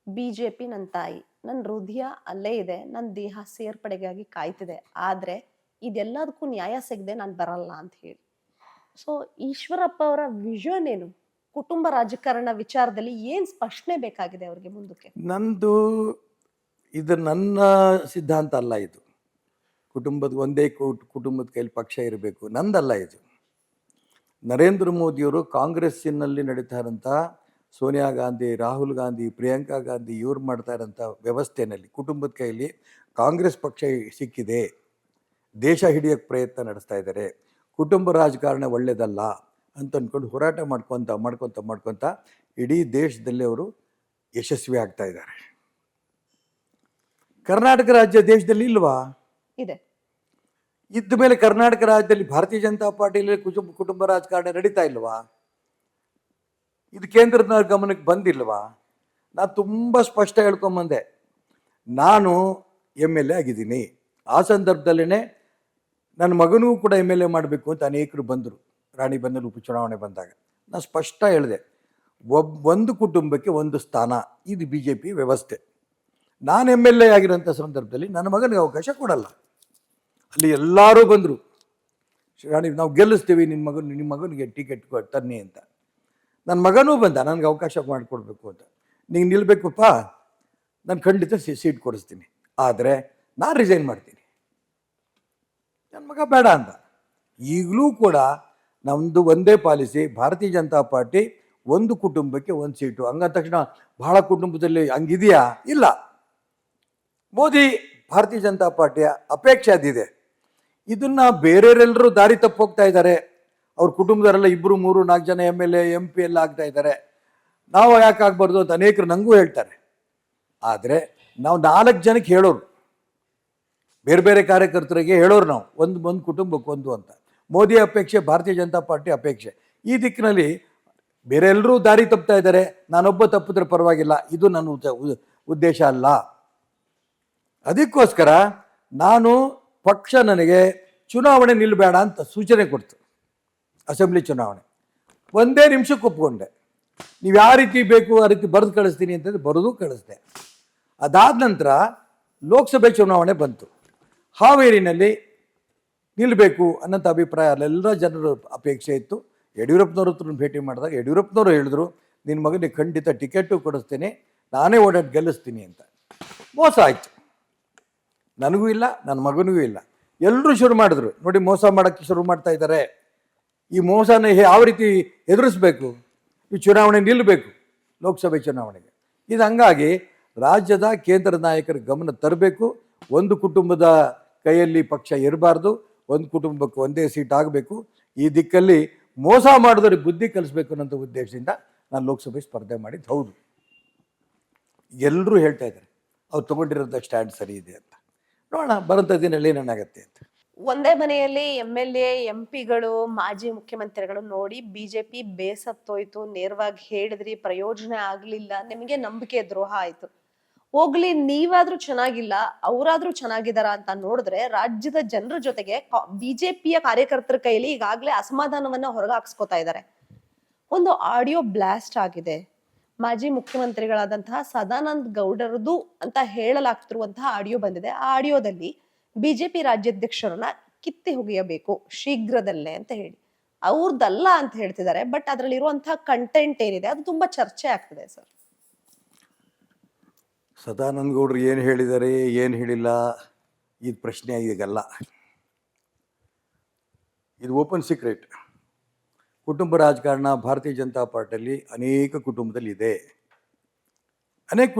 ಬಿಜೆಪಿ ನನ್ನ ತಾಯಿ, ನನ್ನ ಹೃದಯ ಅಲ್ಲೇ ಇದೆ, ನನ್ನ ದೇಹ ಸೇರ್ಪಡೆಗಾಗಿ ಕಾಯ್ತಿದೆ, ಆದ್ರೆ ಇದೆಲ್ಲದಕ್ಕೂ ನ್ಯಾಯ ಸಿಗದೆ ನಾನು ಬರಲ್ಲ ಅಂತ ಹೇಳಿ. ಸೊ ಈಶ್ವರಪ್ಪ ಅವರ ವಿಷನ್ ಏನು? ಕುಟುಂಬ ರಾಜಕಾರಣ ವಿಚಾರದಲ್ಲಿ ಏನ್ ಸ್ಪಷ್ಟನೆ ಬೇಕಾಗಿದೆ ಅವ್ರಿಗೆ ಮುಂದಕ್ಕೆ? ಇದು ನನ್ನ ಸಿದ್ಧಾಂತ ಅಲ್ಲ. ಇದು ಒಂದೇ ಕುಟುಂಬದ ಕೈಲಿ ಪಕ್ಷ ಇರಬೇಕು ನಂದಲ್ಲ. ಇದು ನರೇಂದ್ರ ಮೋದಿಯವರು ಕಾಂಗ್ರೆಸ್ಸಿನಲ್ಲಿ ನಡೀತಾ ಇರೋಂಥ ಸೋನಿಯಾ ಗಾಂಧಿ, ರಾಹುಲ್ ಗಾಂಧಿ, ಪ್ರಿಯಾಂಕಾ ಗಾಂಧಿ ಇವ್ರು ಮಾಡ್ತಾ ಇರೋಂಥ ವ್ಯವಸ್ಥೆಯಲ್ಲಿ ಕುಟುಂಬದ ಕೈಲಿ ಕಾಂಗ್ರೆಸ್ ಪಕ್ಷ ಸಿಕ್ಕಿದೆ, ದೇಶ ಹಿಡಿಯೋಕ್ಕೆ ಪ್ರಯತ್ನ ನಡೆಸ್ತಾ ಇದ್ದಾರೆ, ಕುಟುಂಬ ರಾಜಕಾರಣ ಒಳ್ಳೆಯದಲ್ಲ ಅಂತ ಅಂದ್ಕೊಂಡು ಹೋರಾಟ ಮಾಡ್ಕೊತ ಇಡೀ ದೇಶದಲ್ಲಿ ಅವರು ಯಶಸ್ವಿ ಆಗ್ತಾ ಇದ್ದಾರೆ. ಕರ್ನಾಟಕ ರಾಜ್ಯ ದೇಶದಲ್ಲಿ ಇಲ್ವಾ? ಇದೆ. ಇದ್ದ ಮೇಲೆ ಕರ್ನಾಟಕ ರಾಜ್ಯದಲ್ಲಿ ಭಾರತೀಯ ಜನತಾ ಪಾರ್ಟಿಯಲ್ಲಿ ಕುಟುಂಬ ರಾಜಕಾರಣ ನಡೀತಾ ಇಲ್ವಾ? ಇದು ಕೇಂದ್ರದ ಗಮನಕ್ಕೆ ಬಂದಿಲ್ವಾ? ನಾನು ತುಂಬ ಸ್ಪಷ್ಟ ಹೇಳ್ಕೊಂಬಂದೆ. ನಾನು MLA ಆಗಿದ್ದೀನಿ. ಆ ಸಂದರ್ಭದಲ್ಲೇ ನನ್ನ ಮಗನಿಗೂ ಕೂಡ MLA ಮಾಡಬೇಕು ಅಂತ ಅನೇಕರು ಬಂದರು. ರಾಣಿಬೆನ್ನೂರು ಉಪಚುನಾವಣೆ ಬಂದಾಗ ನಾನು ಸ್ಪಷ್ಟ ಹೇಳಿದೆ, ಒಂದು ಕುಟುಂಬಕ್ಕೆ ಒಂದು ಸ್ಥಾನ, ಇದು BJP ವ್ಯವಸ್ಥೆ. ನಾನು MLA ಆಗಿರೋಂಥ ಸಂದರ್ಭದಲ್ಲಿ ನನ್ನ ಮಗನಿಗೆ ಅವಕಾಶ ಕೊಡಲ್ಲ. ಅಲ್ಲಿ ಎಲ್ಲರೂ ಬಂದರು, ರಾಣಿ ನಾವು ಗೆಲ್ಲಿಸ್ತೀವಿ, ನಿಮ್ಮ ಮಗನಿಗೆ ಟಿಕೆಟ್ ತನ್ನಿ ಅಂತ. ನನ್ನ ಮಗನೂ ಬಂದ, ನನಗೆ ಅವಕಾಶ ಮಾಡಿಕೊಡ್ಬೇಕು ಅಂತ. ನೀನು ನಿಲ್ಲಬೇಕಪ್ಪ, ನಾನು ಖಂಡಿತ ಸೀಟ್ ಕೊಡಿಸ್ತೀನಿ, ಆದರೆ ನಾನು ರಿಸೈನ್ ಮಾಡ್ತೀನಿ. ನನ್ನ ಮಗ ಬೇಡ ಅಂತ. ಈಗಲೂ ಕೂಡ ನಮ್ಮದು ಒಂದೇ ಪಾಲಿಸಿ, ಭಾರತೀಯ ಜನತಾ ಪಾರ್ಟಿ ಒಂದು ಕುಟುಂಬಕ್ಕೆ ಒಂದು ಸೀಟು. ಹಂಗಂದ ತಕ್ಷಣ ಬಹಳ ಕುಟುಂಬದಲ್ಲಿ ಹಂಗಿದೆಯಾ? ಇಲ್ಲ. ಮೋದಿ ಭಾರತೀಯ ಜನತಾ ಪಾರ್ಟಿಯ ಅಪೇಕ್ಷೆ ಅದಿದೆ. ಇದನ್ನ ಬೇರೆಯವರೆಲ್ಲರೂ ದಾರಿ ತಪ್ಪು ಹೋಗ್ತಾ ಇದ್ದಾರೆ. ಅವ್ರ ಕುಟುಂಬದವರೆಲ್ಲ 2, 3, 4 ಜನ MLA MP ಎಲ್ಲ ಆಗ್ತಾ ಇದ್ದಾರೆ. ನಾವು ಯಾಕೆ ಆಗ್ಬಾರ್ದು ಅಂತ ಅನೇಕರು ನನಗೂ ಹೇಳ್ತಾರೆ. ಆದರೆ ನಾವು 4 ಜನಕ್ಕೆ ಹೇಳೋರು, ಬೇರೆ ಬೇರೆ ಕಾರ್ಯಕರ್ತರಿಗೆ ಹೇಳೋರು ನಾವು, ಒಂದು ಕುಟುಂಬಕ್ಕೆ ಒಂದು ಅಂತ. ಮೋದಿ ಅಪೇಕ್ಷೆ, ಭಾರತೀಯ ಜನತಾ ಪಾರ್ಟಿ ಅಪೇಕ್ಷೆ. ಈ ದಿಕ್ಕಿನಲ್ಲಿ ಬೇರೆ ಎಲ್ಲರೂ ದಾರಿ ತಪ್ತಾ ಇದ್ದಾರೆ, ನಾನೊಬ್ಬ ತಪ್ಪಿದ್ರೆ ಪರವಾಗಿಲ್ಲ, ಇದು ನನ್ನ ಉದ್ದೇಶ ಅಲ್ಲ. ಅದಕ್ಕೋಸ್ಕರ ನಾನು ಪಕ್ಷ ನನಗೆ ಚುನಾವಣೆ ನಿಲ್ಲಬೇಡ ಅಂತ ಸೂಚನೆ ಕೊಡ್ತು. ಅಸೆಂಬ್ಲಿ ಚುನಾವಣೆ ಒಂದೇ ನಿಮಿಷಕ್ಕೆ ಒಪ್ಕೊಂಡೆ. ನೀವು ಯಾವ ರೀತಿ ಬೇಕು ಆ ರೀತಿ ಬರೆದು ಕಳಿಸ್ತೀನಿ ಅಂತಂದ್ರೆ ಬರೆದು ಕಳಿಸ್ದೆ. ಅದಾದ ನಂತರ ಲೋಕಸಭೆ ಚುನಾವಣೆ ಬಂತು. ಹಾವೇರಿನಲ್ಲಿ ನಿಲ್ಲಬೇಕು ಅನ್ನೋಂಥ ಅಭಿಪ್ರಾಯ ಅಲ್ಲೆಲ್ಲ ಜನರ ಅಪೇಕ್ಷೆ ಇತ್ತು. ಯಡಿಯೂರಪ್ಪನವ್ರ ಹತ್ರ ಭೇಟಿ ಮಾಡಿದಾಗ ಯಡಿಯೂರಪ್ಪನವರು ಹೇಳಿದ್ರು, ನಿನ್ನ ಮಗನಿಗೆ ಖಂಡಿತ ಟಿಕೆಟು ಕೊಡಿಸ್ತೀನಿ, ನಾನೇ ಓಡಾಡಿ ಗೆಲ್ಲಿಸ್ತೀನಿ ಅಂತ. ಮೋಸ ಆಯಿತು. ನನಗೂ ಇಲ್ಲ, ನನ್ನ ಮಗನಿಗೂ ಇಲ್ಲ. ಎಲ್ಲರೂ ಶುರು ಮಾಡಿದ್ರು, ನೋಡಿ ಮೋಸ ಮಾಡೋಕ್ಕೆ ಶುರು ಮಾಡ್ತಾ ಇದ್ದಾರೆ. ಈ ಮೋಸನ ಯಾವ ರೀತಿ ಎದುರಿಸ್ಬೇಕು, ಈ ಚುನಾವಣೆ ನಿಲ್ಲಬೇಕು, ಲೋಕಸಭೆ ಚುನಾವಣೆಗೆ. ಇದು ಹಂಗಾಗಿ ರಾಜ್ಯದ ಕೇಂದ್ರ ನಾಯಕರ ಗಮನ ತರಬೇಕು. ಒಂದು ಕುಟುಂಬದ ಕೈಯಲ್ಲಿ ಪಕ್ಷ ಇರಬಾರ್ದು, ಒಂದು ಕುಟುಂಬಕ್ಕೆ ಒಂದೇ ಸೀಟ್ ಆಗಬೇಕು. ಈ ದಿಕ್ಕಲ್ಲಿ ಮೋಸ ಮಾಡಿದವ್ರಿಗೆ ಬುದ್ಧಿ ಕಲಿಸ್ಬೇಕು ಅನ್ನೋ ಉದ್ದೇಶದಿಂದ ನಾನು ಲೋಕಸಭೆ ಸ್ಪರ್ಧೆ ಮಾಡಿದ್ದು ಹೌದು. ಎಲ್ಲರೂ ಹೇಳ್ತಾ ಇದ್ದಾರೆ ಅವ್ರು ತೊಗೊಂಡಿರೋಂಥ ಸ್ಟ್ಯಾಂಡ್ ಸರಿ ಇದೆ ಅಂತ. ನೋಡೋಣ ಬರೋಂಥ ದಿನದಲ್ಲಿ ಏನಾಗತ್ತೆ ಅಂತ. ಒಂದೇ ಮನೆಯಲ್ಲಿ MLA MP ಗಳು ಮಾಜಿ ಮುಖ್ಯಮಂತ್ರಿಗಳು ನೋಡಿ ಬಿಜೆಪಿ ಬೇಸತ್ತೋಯ್ತು, ನೇರವಾಗಿ ಹೇಳಿದ್ರಿ, ಪ್ರಯೋಜನ ಆಗ್ಲಿಲ್ಲ, ನಿಮಗೆ ನಂಬಿಕೆ ದ್ರೋಹ ಆಯ್ತು. ಹೋಗ್ಲಿ, ನೀವಾದ್ರೂ ಚೆನ್ನಾಗಿಲ್ಲ, ಅವರಾದ್ರೂ ಚೆನ್ನಾಗಿದಾರ ಅಂತ ನೋಡಿದ್ರೆ ರಾಜ್ಯದ ಜನರ ಜೊತೆಗೆ ಬಿಜೆಪಿಯ ಕಾರ್ಯಕರ್ತರ ಕೈಯಲ್ಲಿ ಈಗಾಗಲೇ ಅಸಮಾಧಾನವನ್ನ ಹೊರಗಾಕ್ಸ್ಕೊತಾ ಇದ್ದಾರೆ. ಒಂದು ಆಡಿಯೋ ಬ್ಲಾಸ್ಟ್ ಆಗಿದೆ. ಮಾಜಿ ಮುಖ್ಯಮಂತ್ರಿಗಳಾದಂತಹ ಸದಾನಂದ ಗೌಡರದು ಅಂತ ಹೇಳಲಾಗ್ತಿರುವಂತಹ ಆಡಿಯೋ ಬಂದಿದೆ. ಆ ಆಡಿಯೋದಲ್ಲಿ ಬಿಜೆಪಿ ರಾಜ್ಯಾಧ್ಯಕ್ಷರನ್ನ ಕಿತ್ತಿ ಹೊಗೆಯಬೇಕು ಶೀಘ್ರದಲ್ಲೇ ಅಂತ ಹೇಳಿ ಅವ್ರದ್ದಲ್ಲ ಅಂತ ಹೇಳ್ತಿದ್ದಾರೆ. ಬಟ್ ಅದ್ರಲ್ಲಿ ಇರುವಂತಹ ಕಂಟೆಂಟ್ ಏನಿದೆ ಅದು ತುಂಬಾ ಚರ್ಚೆ ಆಗ್ತಿದೆ ಸರ್. ಸದಾನಂದ ಗೌಡರು ಏನು ಹೇಳಿದ್ದಾರೆ, ಏನು ಹೇಳಿಲ್ಲ, ಇದು ಪ್ರಶ್ನೆ ಈಗಲ್ಲ. ಇದು ಓಪನ್ ಸೀಕ್ರೆಟ್. ಕುಟುಂಬ ರಾಜಕಾರಣ ಭಾರತೀಯ ಜನತಾ ಪಾರ್ಟಿಯಲ್ಲಿ ಅನೇಕ ಕುಟುಂಬದಲ್ಲಿದೆ. ಅನೇಕ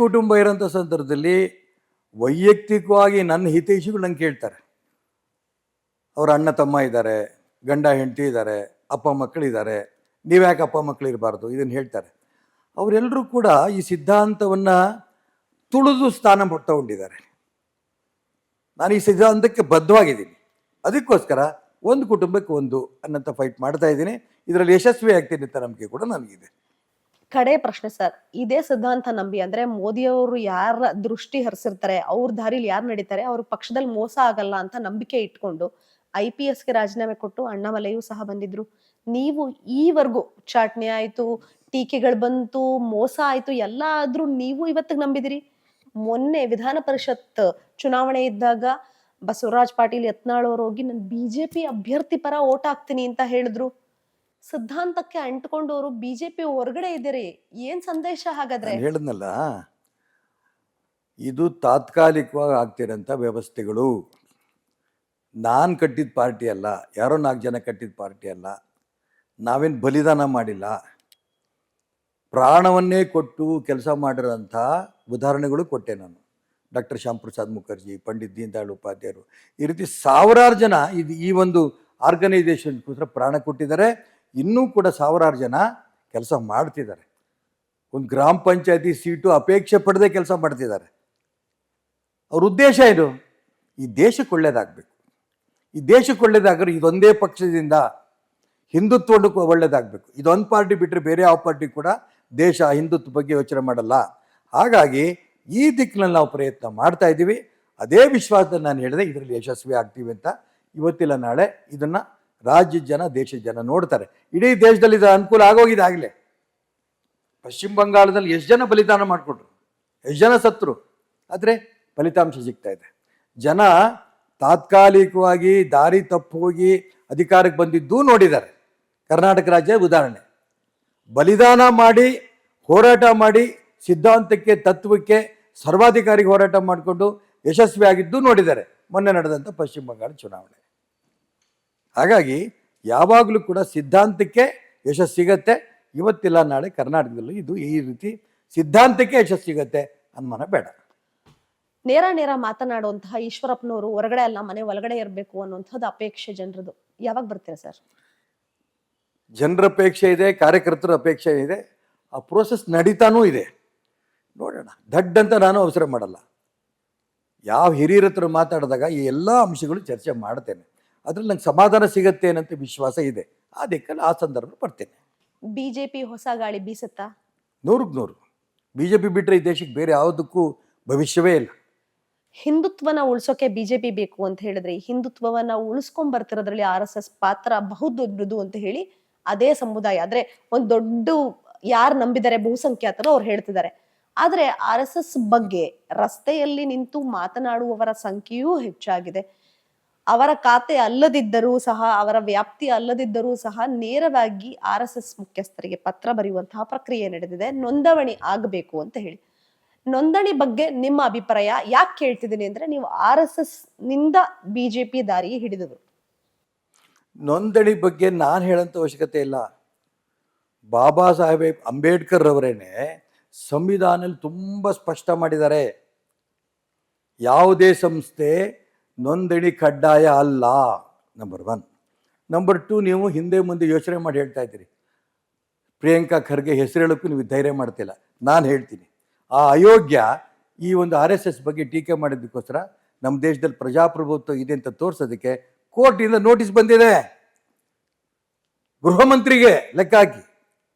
ಕುಟುಂಬ ಇರೋಂಥ ಸಂದರ್ಭದಲ್ಲಿ ವೈಯಕ್ತಿಕವಾಗಿ ನನ್ನ ಹಿತೈಷಿಗಳು ನಂಗೆ ಕೇಳ್ತಾರೆ. ಅವರ ಅಣ್ಣ ತಮ್ಮ ಇದ್ದಾರೆ, ಗಂಡ ಹೆಂಡತಿ ಇದ್ದಾರೆ, ಅಪ್ಪ ಮಕ್ಕಳಿದ್ದಾರೆ, ನೀವ್ಯಾಕೆ ಅಪ್ಪ ಮಕ್ಕಳು ಇರಬಾರ್ದು, ಇದನ್ನು ಹೇಳ್ತಾರೆ. ಅವರೆಲ್ಲರೂ ಕೂಡ ಈ ಸಿದ್ಧಾಂತವನ್ನು ತುಳಿದು ಸ್ಥಾನ ತಗೊಂಡಿದ್ದಾರೆ. ನಾನು ಈ ಸಿದ್ಧಾಂತಕ್ಕೆ ಬದ್ಧವಾಗಿದ್ದೀನಿ. ಅದಕ್ಕೋಸ್ಕರ ಒಂದು ಕುಟುಂಬಕ್ಕೆ ಒಂದು ಅನ್ನಂತ ಫೈಟ್ ಮಾಡ್ತಾ ಇದ್ದೀನಿ. ಇದರಲ್ಲಿ ಯಶಸ್ವಿ ಆಗ್ತೀನಿ ಅಂತ ನಂಬಿಕೆ ಕೂಡ ನನಗಿದೆ. ಕಡೆ ಪ್ರಶ್ನೆ ಸರ್, ಇದೇ ಸಿದ್ಧಾಂತ ನಂಬಿ ಅಂದ್ರೆ ಮೋದಿಯವರು ಯಾರ ದೃಷ್ಟಿ ಹರಿಸಿರ್ತಾರೆ, ಅವ್ರ ದಾರಿಲಿ ಯಾರು ನಡೀತಾರೆ, ಅವ್ರ ಪಕ್ಷದಲ್ಲಿ ಮೋಸ ಆಗಲ್ಲ ಅಂತ ನಂಬಿಕೆ ಇಟ್ಕೊಂಡು IPSಗೆ ರಾಜೀನಾಮೆ ಕೊಟ್ಟು ಅಣ್ಣಾಮಲೆಯೂ ಸಹ ಬಂದಿದ್ರು. ನೀವು ಈವರೆಗೂ ಚಾಟ್ನಿ ಆಯ್ತು, ಟೀಕೆಗಳು ಬಂತು, ಮೋಸ ಆಯ್ತು, ಎಲ್ಲ ಆದ್ರೂ ನೀವು ಇವತ್ತಿಗೆ ನಂಬಿದಿರಿ. ಮೊನ್ನೆ ವಿಧಾನ ಪರಿಷತ್ ಚುನಾವಣೆ ಇದ್ದಾಗ ಬಸವರಾಜ್ ಪಾಟೀಲ್ ಯತ್ನಾಳ್ ಅವರು ಹೋಗಿ ನಾನು ಬಿಜೆಪಿ ಅಭ್ಯರ್ಥಿ ಪರ ಓಟ್ ಹಾಕ್ತೀನಿ ಅಂತ ಹೇಳಿದ್ರು. ಸಿದ್ಧಾಂತಕ್ಕೆ ಅಂಟ್ಕೊಂಡವರು ಬಿಜೆಪಿ ಹೊರಗಡೆ ಇದ್ದೀರಿ, ಏನ್ ಸಂದೇಶ ಹಾಗಾದ್ರೆ? ಹೇಳಿದ್ನಲ್ಲ, ಇದು ತಾತ್ಕಾಲಿಕವಾಗಿ ಆಗ್ತಿರೋಂಥ ವ್ಯವಸ್ಥೆಗಳು. ನಾನು ಕಟ್ಟಿದ ಪಾರ್ಟಿ ಅಲ್ಲ, ಯಾರೋ 4 ಜನ ಕಟ್ಟಿದ ಪಾರ್ಟಿ ಅಲ್ಲ. ನಾವೇನು ಬಲಿದಾನ ಮಾಡಿಲ್ಲ, ಪ್ರಾಣವನ್ನೇ ಕೊಟ್ಟು ಕೆಲಸ ಮಾಡಿರೋಂಥ ಉದಾಹರಣೆಗಳು ಕೊಟ್ಟೆ ನಾನು. ಡಾಕ್ಟರ್ ಶ್ಯಾಮ್ ಪ್ರಸಾದ್ ಮುಖರ್ಜಿ, ಪಂಡಿತ್ ದೀನ್ ದಯಾಳ್ ಉಪಾಧ್ಯಾಯರು, ಈ ರೀತಿ ಸಾವಿರಾರು ಜನ ಈ ಒಂದು ಆರ್ಗನೈಸೇಷನ್ಗೋಸ್ಕರ ಪ್ರಾಣ ಕೊಟ್ಟಿದ್ದಾರೆ. ಇನ್ನೂ ಕೂಡ ಸಾವಿರಾರು ಜನ ಕೆಲಸ ಮಾಡ್ತಿದ್ದಾರೆ. ಒಂದು ಗ್ರಾಮ ಪಂಚಾಯತಿ ಸೀಟು ಅಪೇಕ್ಷೆ ಪಡದೆ ಕೆಲಸ ಮಾಡ್ತಿದ್ದಾರೆ. ಅವ್ರ ಉದ್ದೇಶ ಏನು? ಈ ದೇಶಕ್ಕೆ ಒಳ್ಳೇದಾಗಬೇಕು. ಈ ದೇಶಕ್ಕೆ ಒಳ್ಳೇದಾಗ್ರೆ ಇದೊಂದೇ ಪಕ್ಷದಿಂದ ಹಿಂದುತ್ವಕ್ಕೆ ಒಳ್ಳೇದಾಗಬೇಕು. ಇದೊಂದು ಪಾರ್ಟಿ ಬಿಟ್ಟರೆ ಬೇರೆ ಯಾವ ಪಾರ್ಟಿ ಕೂಡ ದೇಶ ಹಿಂದುತ್ವ ಬಗ್ಗೆ ಯೋಚನೆ ಮಾಡಲ್ಲ. ಹಾಗಾಗಿ ಈ ದಿಕ್ಕಿನಲ್ಲಿ ನಾವು ಪ್ರಯತ್ನ ಮಾಡ್ತಾ ಇದ್ದೀವಿ. ಅದೇ ವಿಶ್ವಾಸದಲ್ಲಿ ನಾನು ಹೇಳಿದೆ ಇದರಲ್ಲಿ ಯಶಸ್ವಿ ಆಗ್ತೀವಿ ಅಂತ. ಇವತ್ತಿಲ್ಲ ನಾಳೆ ಇದನ್ನು ರಾಜ್ಯದ ಜನ, ದೇಶದ ಜನ ನೋಡ್ತಾರೆ. ಇಡೀ ದೇಶದಲ್ಲಿ ಇದು ಅನುಕೂಲ ಆಗೋಗಿದೆ ಆಗಲೇ. ಪಶ್ಚಿಮ ಬಂಗಾಳದಲ್ಲಿ ಎಷ್ಟು ಜನ ಬಲಿದಾನ ಮಾಡಿಕೊಟ್ರು, ಎಷ್ಟು ಜನ ಸತ್ರು, ಆದರೆ ಫಲಿತಾಂಶ ಸಿಗ್ತಾ ಇದೆ. ಜನ ತಾತ್ಕಾಲಿಕವಾಗಿ ದಾರಿ ತಪ್ಪು ಹೋಗಿ ಅಧಿಕಾರಕ್ಕೆ ಬಂದಿದ್ದೂ ನೋಡಿದ್ದಾರೆ. ಕರ್ನಾಟಕ ರಾಜ್ಯ ಉದಾಹರಣೆ. ಬಲಿದಾನ ಮಾಡಿ, ಹೋರಾಟ ಮಾಡಿ, ಸಿದ್ಧಾಂತಕ್ಕೆ, ತತ್ವಕ್ಕೆ, ಸರ್ವಾಧಿಕಾರಿಗೆ ಹೋರಾಟ ಮಾಡಿಕೊಂಡು ಯಶಸ್ವಿಯಾಗಿದ್ದು ನೋಡಿದ್ದಾರೆ ಮೊನ್ನೆ ನಡೆದಂಥ ಪಶ್ಚಿಮ ಬಂಗಾಳ ಚುನಾವಣೆ. ಹಾಗಾಗಿ ಯಾವಾಗಲೂ ಕೂಡ ಸಿದ್ಧಾಂತಕ್ಕೆ ಯಶಸ್ಸು ಸಿಗತ್ತೆ. ಇವತ್ತಿಲ್ಲ ನಾಳೆ ಕರ್ನಾಟಕದಲ್ಲೂ ಇದು ಈ ರೀತಿ ಸಿದ್ಧಾಂತಕ್ಕೆ ಯಶಸ್ಸು ಸಿಗತ್ತೆ ಅನುಮಾನ ಬೇಡ. ನೇರ ಮಾತನಾಡುವಂತಹ ಈಶ್ವರಪ್ಪನವರು ಹೊರಗಡೆ ಅಲ್ಲ ಮನೆ ಒಳಗಡೆ ಇರಬೇಕು ಅನ್ನುವಂಥದ್ದು ಅಪೇಕ್ಷೆ ಜನರದು. ಯಾವಾಗ ಬರ್ತೀರಾ ಸರ್? ಜನರ ಅಪೇಕ್ಷೆ ಇದೆ, ಕಾರ್ಯಕರ್ತರ ಅಪೇಕ್ಷೆ ಇದೆ, ಆ ಪ್ರೋಸೆಸ್ ನಡೀತಾನೂ ಇದೆ. ನೋಡೋಣ. ದಡ್ಡ ಅಂತ ನಾನು ಅವಸರ ಮಾಡಲ್ಲ. ಯಾವ ಹಿರಿಯರ ಹತ್ರ ಮಾತಾಡಿದಾಗ ಈ ಎಲ್ಲ ಅಂಶಗಳು ಚರ್ಚೆ ಮಾಡ್ತೇನೆ. ಅದ್ರಲ್ಲಿ ನಂಗೆ ಸಮಾಧಾನ ಸಿಗತ್ತೆ ಅನ್ನಂತ ವಿಶ್ವಾಸ ಇದೆ. ಆ ದಿಕ್ಕಲ್ಲಿ ಆ ಸಂದರ್ಭ ಬರ್ತೇನೆ. ಬಿಜೆಪಿ ಹೊಸ ಗಾಳಿ ಬೀಸುತ್ತಾ? 100% ಬಿಜೆಪಿ ಬಿಟ್ಟರೆ ಈ ದೇಶಕ್ಕೆ ಬೇರೆ ಯಾವುದಕ್ಕೂ ಭವಿಷ್ಯವೇ ಇಲ್ಲ. ಹಿಂದುತ್ವನ ಉಳಿಸೋಕೆ ಬಿಜೆಪಿ ಬೇಕು ಅಂತ ಹೇಳಿದ್ರೆ ಹಿಂದುತ್ವವನ್ನ ಉಳಿಸ್ಕೊಂಡ್ ಬರ್ತಿರೋದ್ರಲ್ಲಿ RSS ಪಾತ್ರ ಬಹುದೊಡ್ಡದು ಅಂತ ಹೇಳಿ ಅದೇ ಸಮುದಾಯ, ಆದ್ರೆ ಒಂದ್ ದೊಡ್ಡ ಯಾರು ನಂಬಿದ್ದಾರೆ ಬಹುಸಂಖ್ಯಾತರು ಅವ್ರು ಹೇಳ್ತಿದ್ದಾರೆ. ಆದ್ರೆ RSS ಬಗ್ಗೆ ರಸ್ತೆಯಲ್ಲಿ ನಿಂತು ಮಾತನಾಡುವವರ ಸಂಖ್ಯೆಯೂ ಹೆಚ್ಚಾಗಿದೆ. ಅವರ ಖಾತೆ ಅಲ್ಲದಿದ್ದರೂ ಸಹ, ಅವರ ವ್ಯಾಪ್ತಿ ಅಲ್ಲದಿದ್ದರೂ ಸಹ ನೇರವಾಗಿ RSS ಮುಖ್ಯಸ್ಥರಿಗೆ ಪತ್ರ ಬರೆಯುವಂತಹ ಪ್ರಕ್ರಿಯೆ ನಡೆದಿದೆ, ನೋಂದಣಿ ಆಗಬೇಕು ಅಂತ ಹೇಳಿ. ನೋಂದಣಿ ಬಗ್ಗೆ ನಿಮ್ಮ ಅಭಿಪ್ರಾಯ? ಯಾಕೆ ಕೇಳ್ತಿದ್ದೀನಿ ಅಂದ್ರೆ, ನೀವು RSS ನಿಂದ ಬಿಜೆಪಿ ದಾರಿ ಹಿಡಿದದು. ನೋಂದಣಿ ಬಗ್ಗೆ ನಾನು ಹೇಳೋಂಥ ಅವಶ್ಯಕತೆ ಇಲ್ಲ. ಬಾಬಾ ಸಾಹೇಬ್ ಅಂಬೇಡ್ಕರ್ ಅವರೇನೆ ಸಂವಿಧಾನದಲ್ಲಿ ತುಂಬ ಸ್ಪಷ್ಟ ಮಾಡಿದ್ದಾರೆ, ಯಾವುದೇ ಸಂಸ್ಥೆ ನೋಂದಣಿ ಕಡ್ಡಾಯ ಅಲ್ಲ. ನಂಬರ್ 1. ನಂಬರ್ 2, ನೀವು ಹಿಂದೆ ಮುಂದೆ ಯೋಚನೆ ಮಾಡಿ ಹೇಳ್ತಾ ಇದ್ದೀರಿ. ಪ್ರಿಯಾಂಕಾ ಖರ್ಗೆ ಹೆಸರು ಹೇಳೋಕ್ಕೂ ನೀವು ಧೈರ್ಯ ಮಾಡ್ತಿಲ್ಲ. ನಾನು ಹೇಳ್ತೀನಿ, ಆ ಅಯೋಗ್ಯ ಈ ಒಂದು RSS ಬಗ್ಗೆ ಟೀಕೆ ಮಾಡಿದ್ದಕ್ಕೋಸ್ಕರ ನಮ್ಮ ದೇಶದಲ್ಲಿ ಪ್ರಜಾಪ್ರಭುತ್ವ ಇದೆ ಅಂತ ತೋರಿಸೋದಕ್ಕೆ ಕೋರ್ಟಿಂದ ನೋಟಿಸ್ ಬಂದಿದೆ. ಗೃಹ ಮಂತ್ರಿಗೆ ಲೆಕ್ಕ ಹಾಕಿ.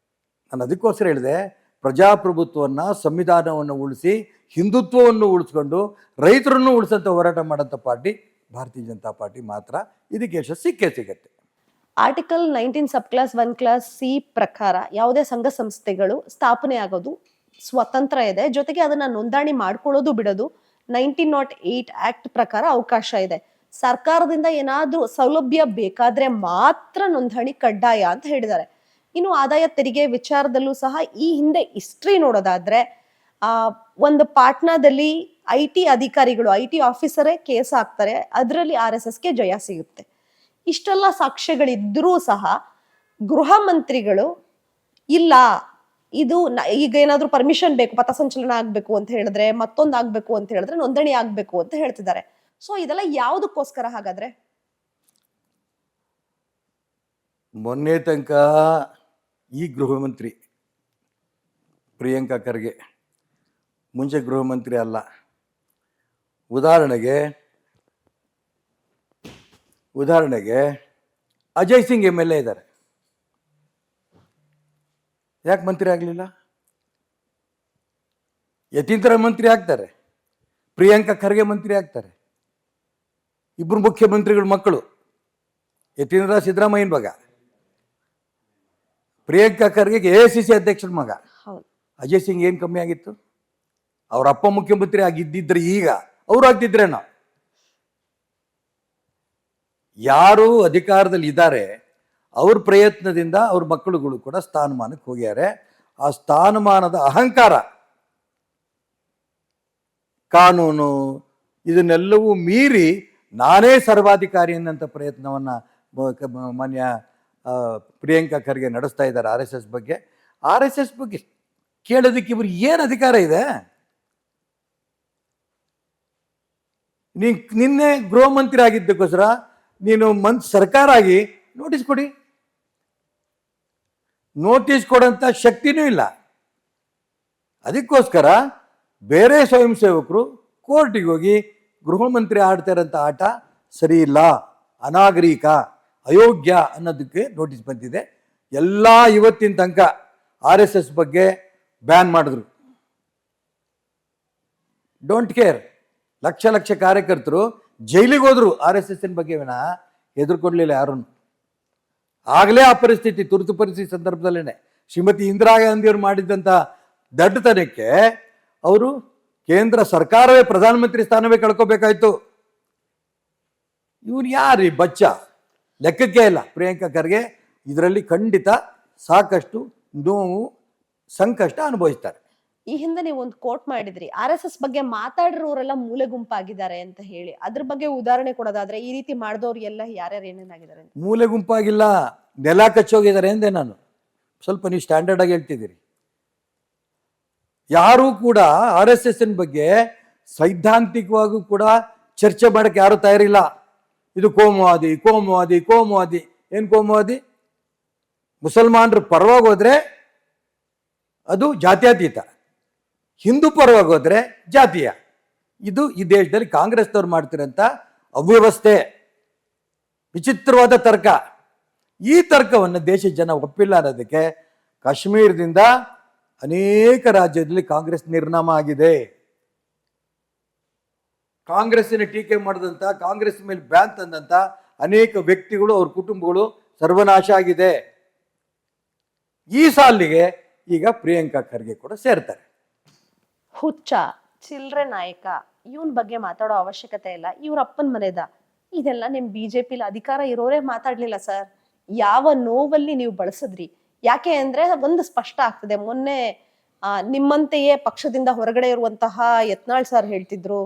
ನಾನು ಅದಕ್ಕೋಸ್ಕರ ಹೇಳಿದೆ, ಪ್ರಜಾಪ್ರಭುತ್ವವನ್ನು, ಸಂವಿಧಾನವನ್ನು ಉಳಿಸಿ, ಹಿಂದುತ್ವವನ್ನು ಉಳಿಸ್ಕೊಂಡು ರೈತರನ್ನು ಉಳಿಸೋಂಥ ಹೋರಾಟ ಮಾಡೋಂಥ ಪಾರ್ಟಿ ಭಾರತೀಯ ಜನತಾ ಪಾರ್ಟಿ ಮಾತ್ರ. ಇದಕ್ಕೆ ಯಶಸ್ಸು ಸಿಕ್ಕೇ ಸಿಗತ್ತೆ. ಆರ್ಟಿಕಲ್ 19 ಸಬ್ ಕ್ಲಾಸ್ 1 ಕ್ಲಾಸ್ ಸಿ ಪ್ರಕಾರ ಯಾವುದೇ ಸಂಘ ಸಂಸ್ಥೆಗಳು ಸ್ಥಾಪನೆ ಆಗೋದು ಸ್ವತಂತ್ರ ಇದೆ. ಜೊತೆಗೆ ಅದನ್ನ ನೋಂದಣಿ ಮಾಡ್ಕೊಳ್ಳೋದು ಬಿಡೋದು 1908 ಆಕ್ಟ್ ಪ್ರಕಾರ ಅವಕಾಶ ಇದೆ. ಸರ್ಕಾರದಿಂದ ಏನಾದ್ರೂ ಸೌಲಭ್ಯ ಬೇಕಾದ್ರೆ ಮಾತ್ರ ನೋಂದಣಿ ಕಡ್ಡಾಯ ಅಂತ ಹೇಳಿದ್ದಾರೆ. ಇನ್ನು ಆದಾಯ ತೆರಿಗೆ ವಿಚಾರದಲ್ಲೂ ಸಹ ಈ ಹಿಂದೆ ಹಿಸ್ಟ್ರಿ ನೋಡೋದಾದ್ರೆ, ಒಂದು ಪಾಟ್ನಾದಲ್ಲಿ IT ಅಧಿಕಾರಿಗಳು, IT ಆಫೀಸರೇ ಕೇಸ್ ಹಾಕ್ತಾರೆ, ಅದರಲ್ಲಿ RSSಗೆ ಜಯ ಸಿಗುತ್ತೆ. ಇಷ್ಟೆಲ್ಲ ಸಾಕ್ಷ್ಯಗಳಿದ್ರೂ ಸಹ ಗೃಹ ಮಂತ್ರಿಗಳು ಇಲ್ಲ, ಇದು ಈಗ ಏನಾದ್ರೂ ಪರ್ಮಿಷನ್ ಬೇಕು, ಪಥಸಂಚಲನ ಆಗ್ಬೇಕು ಅಂತ ಹೇಳಿದ್ರೆ, ಮತ್ತೊಂದು ಆಗ್ಬೇಕು ಅಂತ ಹೇಳಿದ್ರೆ ನೋಂದಣಿ ಆಗ್ಬೇಕು ಅಂತ ಹೇಳ್ತಿದ್ದಾರೆ. ಸೊ ಇದೆಲ್ಲ ಯಾವುದಕ್ಕೋಸ್ಕರ ಹಾಗಾದ್ರೆ? ಮೊನ್ನೆ ತನಕ ಈ ಗೃಹ ಮಂತ್ರಿ ಪ್ರಿಯಾಂಕಾ ಖರ್ಗೆ ಮುಂಚೆ ಗೃಹ ಮಂತ್ರಿ ಅಲ್ಲ. ಉದಾಹರಣೆಗೆ ಅಜಯ್ ಸಿಂಗ್ MLA ಇದ್ದಾರೆ. ಯಾಕೆ ಮಂತ್ರಿ ಆಗಲಿಲ್ಲ? ಯತೀಂದ್ರ ಮಂತ್ರಿ ಆಗ್ತಾರೆ, ಪ್ರಿಯಾಂಕಾ ಖರ್ಗೆ ಮಂತ್ರಿ ಆಗ್ತಾರೆ. ಇಬ್ಬರು ಮುಖ್ಯಮಂತ್ರಿಗಳ ಮಕ್ಕಳು. ಯತೀಂದ್ರ ಸಿದ್ದರಾಮಯ್ಯನ ಮಗ, ಪ್ರಿಯಾಂಕಾ ಖರ್ಗೆ AICC ಅಧ್ಯಕ್ಷರ ಮಗ. ಅಜಯ್ ಸಿಂಗ್ ಏನು ಕಮ್ಮಿ ಆಗಿತ್ತು? ಅವ್ರ ಅಪ್ಪ ಮುಖ್ಯಮಂತ್ರಿ ಆಗಿದ್ದಿದ್ರೆ ಈಗ ಅವ್ರು ಆಗ್ತಿದ್ರೇನೋ. ಯಾರು ಅಧಿಕಾರದಲ್ಲಿ ಇದ್ದಾರೆ ಅವ್ರ ಪ್ರಯತ್ನದಿಂದ ಅವ್ರ ಮಕ್ಕಳುಗಳು ಕೂಡ ಸ್ಥಾನಮಾನಕ್ಕೆ ಹೋಗ್ಯಾರೆ. ಆ ಸ್ಥಾನಮಾನದ ಅಹಂಕಾರ, ಕಾನೂನು ಇದನ್ನೆಲ್ಲವೂ ಮೀರಿ ನಾನೇ ಸರ್ವಾಧಿಕಾರಿ ಅನ್ನಂಥ ಪ್ರಯತ್ನವನ್ನು ಮಾನ್ಯ ಪ್ರಿಯಾಂಕಾ ಖರ್ಗೆ ನಡೆಸ್ತಾ ಇದ್ದಾರೆ RSS ಬಗ್ಗೆ. RSS ಬಗ್ಗೆ ಕೇಳೋದಕ್ಕೆ ಇವ್ರಿಗೆ ಏನು ಅಧಿಕಾರ ಇದೆ? ನಿನ್ನೆ ಗೃಹ ಮಂತ್ರಿ ಆಗಿದ್ದಕ್ಕೋಸ್ಕರ ನೀನು ಸರ್ಕಾರ ಆಗಿ ನೋಟಿಸ್ ಕೊಡಿ. ನೋಟಿಸ್ ಕೊಡೋಂಥ ಶಕ್ತಿನೂ ಇಲ್ಲ. ಅದಕ್ಕೋಸ್ಕರ ಬೇರೆ ಸ್ವಯಂ ಸೇವಕರು ಕೋರ್ಟಿಗೆ ಹೋಗಿ ಗೃಹ ಮಂತ್ರಿ ಆಡ್ತಾ ಇರೋಂಥ ಆಟ ಸರಿ ಇಲ್ಲ, ಅನಾಗರಿಕ, ಅಯೋಗ್ಯ ಅನ್ನೋದಕ್ಕೆ ನೋಟಿಸ್ ಬಂದಿದೆ. ಎಲ್ಲ ಇವತ್ತಿನ ತನಕ RSS ಬಗ್ಗೆ ಬ್ಯಾನ್ ಮಾಡಿದ್ರು. Don't care. ಲಕ್ಷ ಲಕ್ಷ ಕಾರ್ಯಕರ್ತರು ಜೈಲಿಗೆ ಹೋದ್ರು RSS ಬಗ್ಗೆ ವಿನಃ ಎದುರ್ಕೊಡ್ಲಿಲ್ಲ ಯಾರನ್ನು. ಆಗಲೇ ಆ ಪರಿಸ್ಥಿತಿ, ತುರ್ತು ಪರಿಸ್ಥಿತಿ ಸಂದರ್ಭದಲ್ಲೇನೆ ಶ್ರೀಮತಿ ಇಂದಿರಾ ಗಾಂಧಿಯವರು ಮಾಡಿದ್ದಂಥ ದಡ್ಡತನಕ್ಕೆ ಅವರು ಕೇಂದ್ರ ಸರ್ಕಾರವೇ ಪ್ರಧಾನಮಂತ್ರಿ ಸ್ಥಾನವೇ ಕಳ್ಕೋಬೇಕಾಯ್ತು. ಇವ್ರು ಯಾರು ಈ ಬಚ್ಚ? ಲೆಕ್ಕಕ್ಕೆ ಇಲ್ಲ. ಪ್ರಿಯಾಂಕಾ ಖರ್ಗೆ ಇದರಲ್ಲಿ ಖಂಡಿತ ಸಾಕಷ್ಟು ನೋವು ಸಂಕಷ್ಟ ಅನುಭವಿಸ್ತಾರೆ. ಈ ಹಿಂದೆ ನೀವು ಒಂದು ಕೋಟ್ ಮಾಡಿದ್ರಿ, RSS ಬಗ್ಗೆ ಮಾತಾಡಿರೋರೆಲ್ಲ ಮೂಲೆ ಗುಂಪಾಗಿದ್ದಾರೆ ಅಂತ ಹೇಳಿ. ಅದ್ರ ಬಗ್ಗೆ ಉದಾಹರಣೆ ಕೊಡೋದಾದ್ರೆ ಈ ರೀತಿ ಮಾಡಿದವ್ರು ಎಲ್ಲ ಯಾರ್ಯಾರು ಏನೇನಾಗಿದ್ದಾರೆ ಅಂತ. ಮೂಲೆ ಗುಂಪಾಗಿಲ್ಲ, ನೆಲ ಕಚ್ಚೋಗಿದ್ದಾರೆ ಎಂದೆ ನಾನು. ಸ್ವಲ್ಪ ನೀವು ಸ್ಟ್ಯಾಂಡರ್ಡ್ ಆಗಿ ಹೇಳ್ತಿದ್ದೀರಿ. ಯಾರೂ ಕೂಡ RSS ಬಗ್ಗೆ ಸೈದ್ಧಾಂತಿಕವಾಗೂ ಕೂಡ ಚರ್ಚೆ ಮಾಡಕ್ಕೆ ಯಾರು ತಯಾರಿಲ್ಲ. ಇದು ಕೋಮುವಾದಿ ಕೋಮುವಾದಿ ಕೋಮುವಾದಿ. ಏನು ಕೋಮುವಾದಿ? ಮುಸಲ್ಮಾನರು ಪರವಾಗಿ ಹೋದ್ರೆ ಅದು ಜಾತ್ಯತೀತ, ಹಿಂದೂ ಪರವಾಗಿ ಹೋದ್ರೆ ಜಾತೀಯ. ಇದು ಈ ದೇಶದಲ್ಲಿ ಕಾಂಗ್ರೆಸ್ನವ್ರು ಮಾಡ್ತಿರೋಂಥ ಅವ್ಯವಸ್ಥೆ, ವಿಚಿತ್ರವಾದ ತರ್ಕ. ಈ ತರ್ಕವನ್ನು ದೇಶದ ಜನ ಒಪ್ಪಿಲ್ಲ ಅನ್ನೋದಕ್ಕೆ ಕಾಶ್ಮೀರದಿಂದ ಅನೇಕ ರಾಜ್ಯದಲ್ಲಿ ಕಾಂಗ್ರೆಸ್ ನಿರ್ನಾಮ ಆಗಿದೆ. ಕಾಂಗ್ರೆಸ್ಸಿನ ಟೀಕೆ ಮಾಡಿದಂಥ, ಕಾಂಗ್ರೆಸ್ ಮೇಲೆ ಬ್ಯಾನ್ ತಂದಂಥ ಅನೇಕ ವ್ಯಕ್ತಿಗಳು, ಅವ್ರ ಕುಟುಂಬಗಳು ಸರ್ವನಾಶ ಆಗಿದೆ. ಈ ಸಾಲಿಗೆ ಈಗ ಪ್ರಿಯಾಂಕಾ ಖರ್ಗೆ ಕೂಡ ಸೇರ್ತಾರೆ. ಹುಚ್ಚ, ಚಿಲ್ರೆ ನಾಯಕ, ಇವನ್ ಬಗ್ಗೆ ಮಾತಾಡೋ ಅವಶ್ಯಕತೆ ಇಲ್ಲ, ಇವ್ರ ಅಪ್ಪನ ಮನೆದ, ಇದೆಲ್ಲ ನಿಮ್ ಬಿಜೆಪಿಲಿ ಅಧಿಕಾರ ಇರೋರೇ ಮಾತಾಡ್ಲಿಲ್ಲ ಸರ್. ಯಾವ ನೋವಲ್ಲಿ ನೀವು ಬಳಸಿದ್ರಿ? ಯಾಕೆ ಅಂದ್ರೆ ಒಂದು ಸ್ಪಷ್ಟ ಆಗ್ತದೆ. ಮೊನ್ನೆ ನಿಮ್ಮಂತೆಯೇ ಪಕ್ಷದಿಂದ ಹೊರಗಡೆ ಇರುವಂತಹ ಯತ್ನಾಳ್ ಸರ್ ಹೇಳ್ತಿದ್ರು,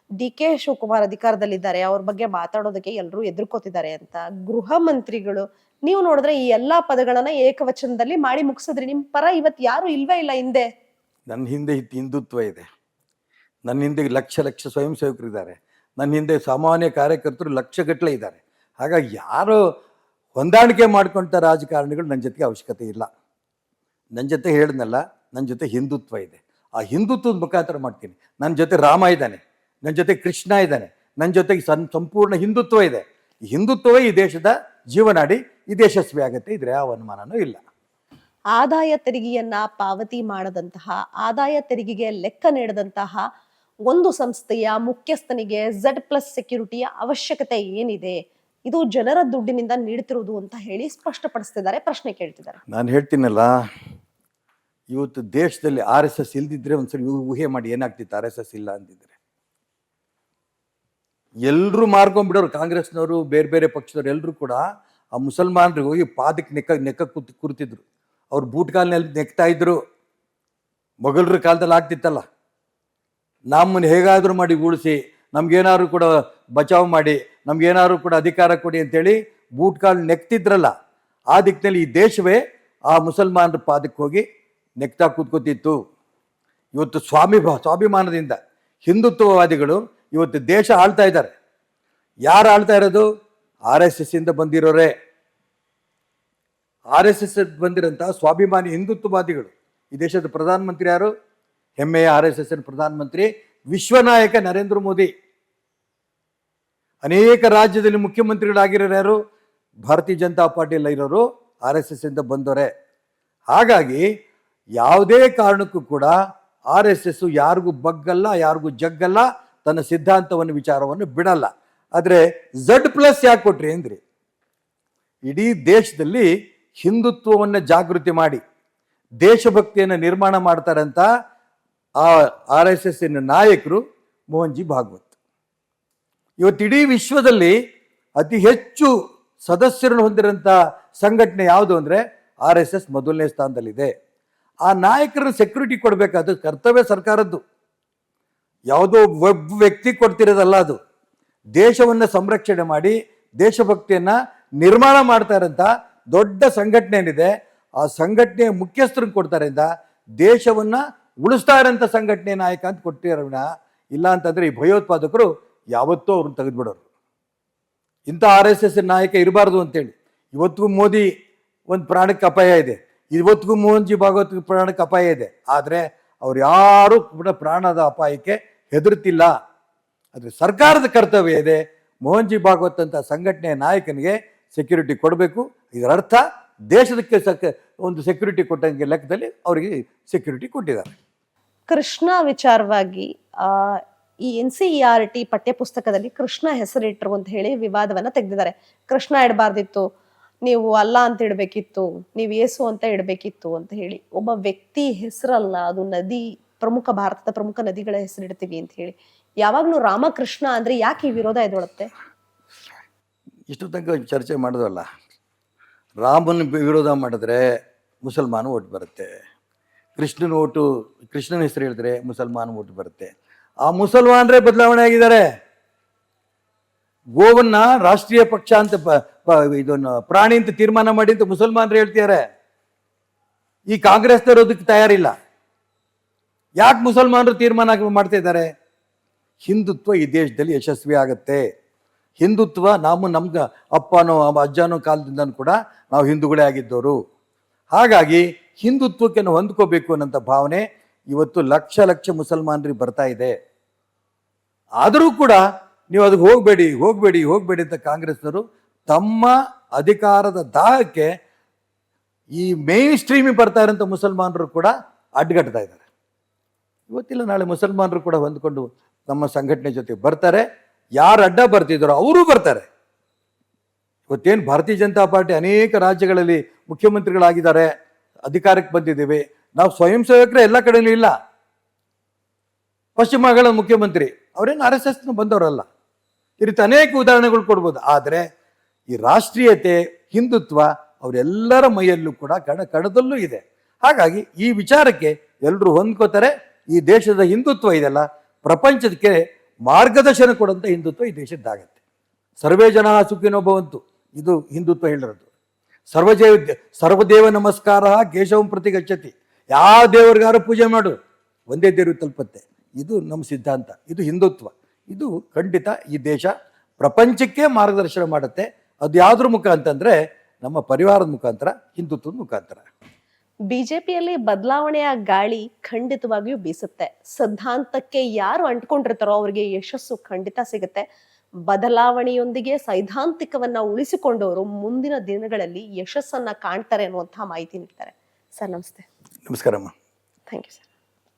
DK ಶಿವಕುಮಾರ್ ಅಧಿಕಾರದಲ್ಲಿದ್ದಾರೆ, ಅವ್ರ ಬಗ್ಗೆ ಮಾತಾಡೋದಕ್ಕೆ ಎಲ್ಲರೂ ಎದುರ್ಕೋತಿದ್ದಾರೆ ಅಂತ. ಗೃಹ ಮಂತ್ರಿಗಳು, ನೀವು ನೋಡಿದ್ರೆ ಈ ಎಲ್ಲಾ ಪದಗಳನ್ನ ಏಕವಚನದಲ್ಲಿ ಮಾಡಿ ಮುಗಿಸಿದ್ರಿ. ನಿಮ್ ಪರ ಇವತ್ ಯಾರು ಇಲ್ವೇ ಇಲ್ಲ ಹಿಂದೆ. ನನ್ನ ಹಿಂದೆ ಹಿಂದುತ್ವ ಇದೆ, ನನ್ನ ಹಿಂದೆ ಲಕ್ಷ ಲಕ್ಷ ಸ್ವಯಂ ಸೇವಕರಿದ್ದಾರೆ, ನನ್ನ ಹಿಂದೆ ಸಾಮಾನ್ಯ ಕಾರ್ಯಕರ್ತರು ಲಕ್ಷಗಟ್ಟಲೆ ಇದ್ದಾರೆ. ಹಾಗಾಗಿ ಯಾರು ಹೊಂದಾಣಿಕೆ ಮಾಡ್ಕೊಂತ ರಾಜಕಾರಣಿಗಳು ನನ್ನ ಜೊತೆಗೆ ಅವಶ್ಯಕತೆ ಇಲ್ಲ. ನನ್ನ ಜೊತೆ ಹೇಳಿದ್ನಲ್ಲ, ನನ್ನ ಜೊತೆ ಹಿಂದುತ್ವ ಇದೆ. ಆ ಹಿಂದುತ್ವದ ಮುಖಾಂತರ ಮಾಡ್ತೀನಿ. ನನ್ನ ಜೊತೆ ರಾಮ ಇದ್ದಾನೆ, ನನ್ನ ಜೊತೆ ಕೃಷ್ಣ ಇದ್ದಾನೆ, ನನ್ನ ಜೊತೆಗೆ ಸಂಪೂರ್ಣ ಹಿಂದುತ್ವ ಇದೆ. ಈ ಹಿಂದುತ್ವವೇ ಈ ದೇಶದ ಜೀವನಾಡಿ. ಇದು ಯಶಸ್ವಿ ಆಗುತ್ತೆ, ಇದ್ರೆ ಯಾವ ಅನುಮಾನನೂ ಇಲ್ಲ. ಆದಾಯ ತೆರಿಗೆಯನ್ನ ಪಾವತಿ ಮಾಡದಂತಹ, ಆದಾಯ ತೆರಿಗೆಗೆ ಲೆಕ್ಕ ನೀಡದಂತಹ ಒಂದು ಸಂಸ್ಥೆಯ ಮುಖ್ಯಸ್ಥನಿಗೆ Z+ ಸೆಕ್ಯೂರಿಟಿಯ ಅವಶ್ಯಕತೆ ಏನಿದೆ? ಇದು ಜನರ ದುಡ್ಡಿನಿಂದ ನೀಡ್ತಿರುವುದು ಅಂತ ಹೇಳಿ ಸ್ಪಷ್ಟಪಡಿಸ್ತಿದ್ದಾರೆ, ಪ್ರಶ್ನೆ ಕೇಳ್ತಿದ್ದಾರೆ. ನಾನು ಹೇಳ್ತೀನಲ್ಲ, ಇವತ್ತು ದೇಶದಲ್ಲಿ RSS ಇಲ್ದಿದ್ರೆ ಒಂದ್ಸರಿ ಊಹೆ ಮಾಡಿ ಏನಾಗ್ತಿತ್ತು. RSS ಇಲ್ಲ ಅಂದಿದ್ರೆ ಎಲ್ಲರೂ ಮಾರ್ಕೊಂಡ್ಬಿಡೋರು. ಕಾಂಗ್ರೆಸ್ನವರು, ಬೇರೆ ಬೇರೆ ಪಕ್ಷದವ್ರು ಎಲ್ಲರೂ ಕೂಡ ಆ ಮುಸಲ್ಮಾನರಿಗೆ ಹೋಗಿ ಪಾದಕ್ಕೆ ನೆಕ್ಕ ಕೂರ್ತಿದ್ರು. ಅವ್ರು ಬೂಟ್ ಕಾಲಿನಲ್ಲಿ ನೆಕ್ತಾ ಇದ್ರು. ಮೊಘಲರ ಕಾಲದಲ್ಲಿ ಆಗ್ತಿತ್ತಲ್ಲ, ನಮ್ಮನ್ನು ಹೇಗಾದರೂ ಮಾಡಿ ಉಳಿಸಿ, ನಮ್ಗೇನಾದ್ರು ಕೂಡ ಬಚಾವ್ ಮಾಡಿ, ನಮ್ಗೇನಾದ್ರು ಕೂಡ ಅಧಿಕಾರ ಕೊಡಿ ಅಂತೇಳಿ ಬೂಟ್ ಕಾಲು ನೆಕ್ತಿದ್ರಲ್ಲ. ಆ ದಿಕ್ಕಿನಲ್ಲಿ ಈ ದೇಶವೇ ಆ ಮುಸಲ್ಮಾನರ ಪಾದಕ್ಕೆ ಹೋಗಿ ನೆಕ್ತಾ ಕೂತ್ಕೋತಿತ್ತು. ಇವತ್ತು ಸ್ವಾಭಿಮಾನದಿಂದ ಹಿಂದುತ್ವವಾದಿಗಳು ಇವತ್ತು ದೇಶ ಆಳ್ತಾ ಇದ್ದಾರೆ. ಯಾರು ಆಳ್ತಾ ಇರೋದು? RSS ಇಂದ ಬಂದಿರೋರೆ. RSS ಬಂದಿರೋಂಥ ಸ್ವಾಭಿಮಾನಿ ಹಿಂದುತ್ವವಾದಿಗಳು. ಈ ದೇಶದ ಪ್ರಧಾನಮಂತ್ರಿ ಯಾರು? ಹೆಮ್ಮೆಯ RSS ಪ್ರಧಾನಮಂತ್ರಿ ವಿಶ್ವನಾಯಕ ನರೇಂದ್ರ ಮೋದಿ. ಅನೇಕ ರಾಜ್ಯದಲ್ಲಿ ಮುಖ್ಯಮಂತ್ರಿಗಳಾಗಿರೋರು ಯಾರು? ಭಾರತೀಯ ಜನತಾ ಪಾರ್ಟಿಯಲ್ಲಿ ಇರೋರು RSS ಇಂದ ಬಂದವರೇ. ಹಾಗಾಗಿ ಯಾವುದೇ ಕಾರಣಕ್ಕೂ ಕೂಡ RSS ಯಾರಿಗೂ ಬಗ್ಗಲ್ಲ, ಯಾರಿಗೂ ಜಗ್ಗಲ್ಲ, ತನ್ನ ಸಿದ್ಧಾಂತವನ್ನು ವಿಚಾರವನ್ನು ಬಿಡಲ್ಲ. ಆದರೆ Z+ ಯಾಕೆ ಕೊಟ್ರಿ ಅಂದ್ರಿ? ಇಡೀ ದೇಶದಲ್ಲಿ ಹಿಂದುತ್ವವನ್ನು ಜಾಗೃತಿ ಮಾಡಿ ದೇಶಭಕ್ತಿಯನ್ನು ನಿರ್ಮಾಣ ಮಾಡ್ತಾರಂತ ಆ RSS ನಾಯಕರು ಮೋಹನ್ಜಿ ಭಾಗವತ್. ಇವತ್ತು ಇಡೀ ವಿಶ್ವದಲ್ಲಿ ಅತಿ ಹೆಚ್ಚು ಸದಸ್ಯರನ್ನು ಹೊಂದಿರೋಂಥ ಸಂಘಟನೆ ಯಾವುದು ಅಂದರೆ RSS ಮೊದಲನೇ ಸ್ಥಾನದಲ್ಲಿದೆ. ಆ ನಾಯಕರನ್ನು ಸೆಕ್ಯೂರಿಟಿ ಕೊಡಬೇಕಾದ ಕರ್ತವ್ಯ ಸರ್ಕಾರದ್ದು. ಯಾವುದೋ ಒಬ್ಬ ವ್ಯಕ್ತಿ ಕೊಡ್ತಿರೋದಲ್ಲ, ಅದು ದೇಶವನ್ನು ಸಂರಕ್ಷಣೆ ಮಾಡಿ ದೇಶಭಕ್ತಿಯನ್ನು ನಿರ್ಮಾಣ ಮಾಡ್ತಾ ಇರೋಂಥ ದೊಡ್ಡ ಸಂಘಟನೆ ಏನಿದೆ, ಆ ಸಂಘಟನೆಯ ಮುಖ್ಯಸ್ಥರನ್ನು ಕೊಡ್ತಾರೆ ಅಂತ ದೇಶವನ್ನು ಉಳಿಸ್ತಾ ಇರೋಂಥ ಸಂಘಟನೆ ನಾಯಕ ಅಂತ ಕೊಟ್ಟಿರೋಣ. ಇಲ್ಲ ಅಂತಂದರೆ ಈ ಭಯೋತ್ಪಾದಕರು ಯಾವತ್ತೂ ಅವ್ರನ್ನ ತೆಗೆದುಬಿಡೋರು. ಇಂಥ RSS ನಾಯಕ ಇರಬಾರ್ದು ಅಂತೇಳಿ ಇವತ್ತಿಗೂ ಮೋದಿ ಒಂದು ಪ್ರಾಣಕ್ಕೆ ಅಪಾಯ ಇದೆ, ಇವತ್ತಿಗೂ ಮೋಹನ್ಜಿ ಭಾಗವತ್ ಪ್ರಾಣಕ್ಕೆ ಅಪಾಯ ಇದೆ. ಆದರೆ ಅವ್ರು ಯಾರೂ ಕೂಡ ಪ್ರಾಣದ ಅಪಾಯಕ್ಕೆ ಹೆದರುತ್ತಿಲ್ಲ. ಆದರೆ ಸರ್ಕಾರದ ಕರ್ತವ್ಯ ಇದೆ, ಮೋಹನ್ಜಿ ಭಾಗವತ್ ಅಂತ ಸಂಘಟನೆಯ ನಾಯಕನಿಗೆ ಸೆಕ್ಯೂರಿಟಿ ಕೊಡಬೇಕು. ಇದರ ಅರ್ಥ ದೇಶದಕ್ಕೆ ಒಂದು ಸೆಕ್ಯೂರಿಟಿ ಕೊಟ್ಟಂಗೆ ಲೆಕ್ಕದಲ್ಲಿ ಅವರಿಗೆ ಸೆಕ್ಯೂರಿಟಿ ಕೊಟ್ಟಿದ್ದಾರೆ. ಕೃಷ್ಣ ವಿಚಾರವಾಗಿ ಈ NCERT ಪಠ್ಯ ಪುಸ್ತಕದಲ್ಲಿ ಕೃಷ್ಣ ಹೆಸರಿಟ್ರು ಅಂತ ಹೇಳಿ ವಿವಾದವನ್ನ ತೆಗೆದಿದ್ದಾರೆ. ಕೃಷ್ಣ ಇಡಬಾರ್ದಿತ್ತು, ನೀವು ಅಲ್ಲ ಅಂತ ಇಡ್ಬೇಕಿತ್ತು, ನೀವು ಏಸು ಅಂತ ಇಡ್ಬೇಕಿತ್ತು ಅಂತ ಹೇಳಿ. ಒಬ್ಬ ವ್ಯಕ್ತಿ ಹೆಸರಲ್ಲ, ಅದು ನದಿ, ಭಾರತದ ಪ್ರಮುಖ ನದಿಗಳ ಹೆಸರಿಡ್ತೀವಿ ಅಂತ ಹೇಳಿ. ಯಾವಾಗ್ಲೂ ರಾಮಕೃಷ್ಣ ಅಂದ್ರೆ ಯಾಕೆ ಈ ವಿರೋಧ ಎದ್ದೊಳುತ್ತೆ? ಇಷ್ಟು ತನಕ ಚರ್ಚೆ ಮಾಡೋದಲ್ಲ. ರಾಮನ ವಿರೋಧ ಮಾಡಿದ್ರೆ ಮುಸಲ್ಮಾನ ಓಟ್ ಬರುತ್ತೆ, ಕೃಷ್ಣನ ಹೆಸರು ಹೇಳಿದ್ರೆ ಮುಸಲ್ಮಾನ ಓಟ್ ಬರುತ್ತೆ. ಆ ಮುಸಲ್ಮಾನರೇ ಬದಲಾವಣೆ ಆಗಿದ್ದಾರೆ. ಗೋವನ್ನ ರಾಷ್ಟ್ರೀಯ ಪಕ್ಷ ಅಂತ ಇದನ್ನು ಪ್ರಾಣಿ ಅಂತ ತೀರ್ಮಾನ ಮಾಡಿ ಅಂತ ಮುಸಲ್ಮಾನರು ಹೇಳ್ತಿದ್ದಾರೆ. ಈ ಕಾಂಗ್ರೆಸ್ನವರು ಅದಕ್ಕೆ ತಯಾರಿಲ್ಲ. ಯಾಕೆ ಮುಸಲ್ಮಾನರು ತೀರ್ಮಾನ ಮಾಡ್ತಾ ಇದ್ದಾರೆ? ಹಿಂದುತ್ವ ಈ ದೇಶದಲ್ಲಿ ಯಶಸ್ವಿ ಆಗುತ್ತೆ. ಹಿಂದುತ್ವ ನಮ್ಗೆ ಅಪ್ಪನೋ ಅಜ್ಜನೋ ಕಾಲದಿಂದ ಕೂಡ ನಾವು ಹಿಂದೂಗಳೇ ಆಗಿದ್ದವರು. ಹಾಗಾಗಿ ಹಿಂದುತ್ವಕ್ಕೆ ನಾವು ಹೊಂದ್ಕೋಬೇಕು ಅನ್ನೋಂಥ ಭಾವನೆ ಇವತ್ತು ಲಕ್ಷ ಲಕ್ಷ ಮುಸಲ್ಮಾನರಿಗೆ ಬರ್ತಾ ಇದೆ. ಆದರೂ ಕೂಡ ನೀವು ಅದಕ್ಕೆ ಹೋಗಬೇಡಿ ಅಂತ ಕಾಂಗ್ರೆಸ್ನವರು ತಮ್ಮ ಅಧಿಕಾರದ ದಾಹಕ್ಕೆ ಈ ಮೇನ್ ಸ್ಟ್ರೀಮಿಗೆ ಬರ್ತಾ ಇರೋಂಥ ಮುಸಲ್ಮಾನರು ಕೂಡ ಅಡ್ಡಗಟ್ತಾ ಇದ್ದಾರೆ. ಇವತ್ತಿಲ್ಲ ನಾಳೆ ಮುಸಲ್ಮಾನರು ಕೂಡ ಹೊಂದ್ಕೊಂಡು ನಮ್ಮ ಸಂಘಟನೆ ಜೊತೆ ಬರ್ತಾರೆ. ಯಾರು ಅಡ್ಡ ಬರ್ತಿದ್ದಾರೋ ಅವರೂ ಬರ್ತಾರೆ. ಇವತ್ತೇನು ಭಾರತೀಯ ಜನತಾ ಪಾರ್ಟಿ ಅನೇಕ ರಾಜ್ಯಗಳಲ್ಲಿ ಮುಖ್ಯಮಂತ್ರಿಗಳಾಗಿದ್ದಾರೆ, ಅಧಿಕಾರಕ್ಕೆ ಬಂದಿದ್ದೇವೆ. ನಾವು ಸ್ವಯಂ ಸೇವಕರೇ ಎಲ್ಲ ಕಡೆಯೂ ಇಲ್ಲ. ಪಶ್ಚಿಮ ಬಂಗಾಳದ ಮುಖ್ಯಮಂತ್ರಿ ಅವರೇನು RSS ಬಂದವರಲ್ಲ. ಈ ರೀತಿ ಅನೇಕ ಉದಾಹರಣೆಗಳು ಕೊಡ್ಬೋದು. ಆದರೆ ಈ ರಾಷ್ಟ್ರೀಯತೆ, ಹಿಂದುತ್ವ ಅವರೆಲ್ಲರ ಮೈಯಲ್ಲೂ ಕೂಡ ಕಣದಲ್ಲೂ ಇದೆ. ಹಾಗಾಗಿ ಈ ವಿಚಾರಕ್ಕೆ ಎಲ್ಲರೂ ಹೊಂದ್ಕೋತಾರೆ. ಈ ದೇಶದ ಹಿಂದುತ್ವ ಇದೆಲ್ಲ ಪ್ರಪಂಚಕ್ಕೆ ಮಾರ್ಗದರ್ಶನ ಕೊಡುವಂಥ ಹಿಂದುತ್ವ ಈ ದೇಶದ್ದಾಗತ್ತೆ. ಸರ್ವೇ ಜನ ಸುಖಿನೋ ಭವಂತು, ಇದು ಹಿಂದುತ್ವ ಹೇಳಿರೋದು. ಸರ್ವದೇವ ನಮಸ್ಕಾರ ಕೇಶವಂ ಪ್ರತಿ ಗಚ್ಚತಿ. ಯಾವ ದೇವರಿಗಾರು ಪೂಜೆ ಮಾಡು, ಒಂದೇ ದೇವರು ತಲುಪತ್ತೆ. ಇದು ನಮ್ಮ ಸಿದ್ಧಾಂತ, ಇದು ಹಿಂದುತ್ವ. ಇದು ಖಂಡಿತ ಈ ದೇಶ ಪ್ರಪಂಚಕ್ಕೆ ಮಾರ್ಗದರ್ಶನ ಮಾಡುತ್ತೆ. ಅದು ಯಾವುದ್ರ ಮುಖ ಅಂತಂದ್ರೆ ನಮ್ಮ ಪರಿವಾರದ ಮುಖಾಂತರ, ಹಿಂದುತ್ವದ ಮುಖಾಂತರ. ಬಿಜೆಪಿಯಲ್ಲಿ ಬದಲಾವಣೆಯ ಗಾಳಿ ಖಂಡಿತವಾಗಿಯೂ ಬೀಸುತ್ತೆ. ಸಿದ್ಧಾಂತಕ್ಕೆ ಯಾರು ಅಂಟ್ಕೊಂಡಿರ್ತಾರೋ ಅವರಿಗೆ ಯಶಸ್ಸು ಖಂಡಿತ ಸಿಗುತ್ತೆ. ಬದಲಾವಣೆಯೊಂದಿಗೆ ಸೈದ್ಧಾಂತಿಕವನ್ನ ಉಳಿಸಿಕೊಂಡವರು ಮುಂದಿನ ದಿನಗಳಲ್ಲಿ ಯಶಸ್ಸನ್ನ ಕಾಣ್ತಾರೆ ಅನ್ನುವಂತಹ ಮಾಹಿತಿ ನೀಡ್ತಾರೆ. ಸರ್ ನಮಸ್ತೆ. ನಮಸ್ಕಾರಮ್ಮ. Thank you sir.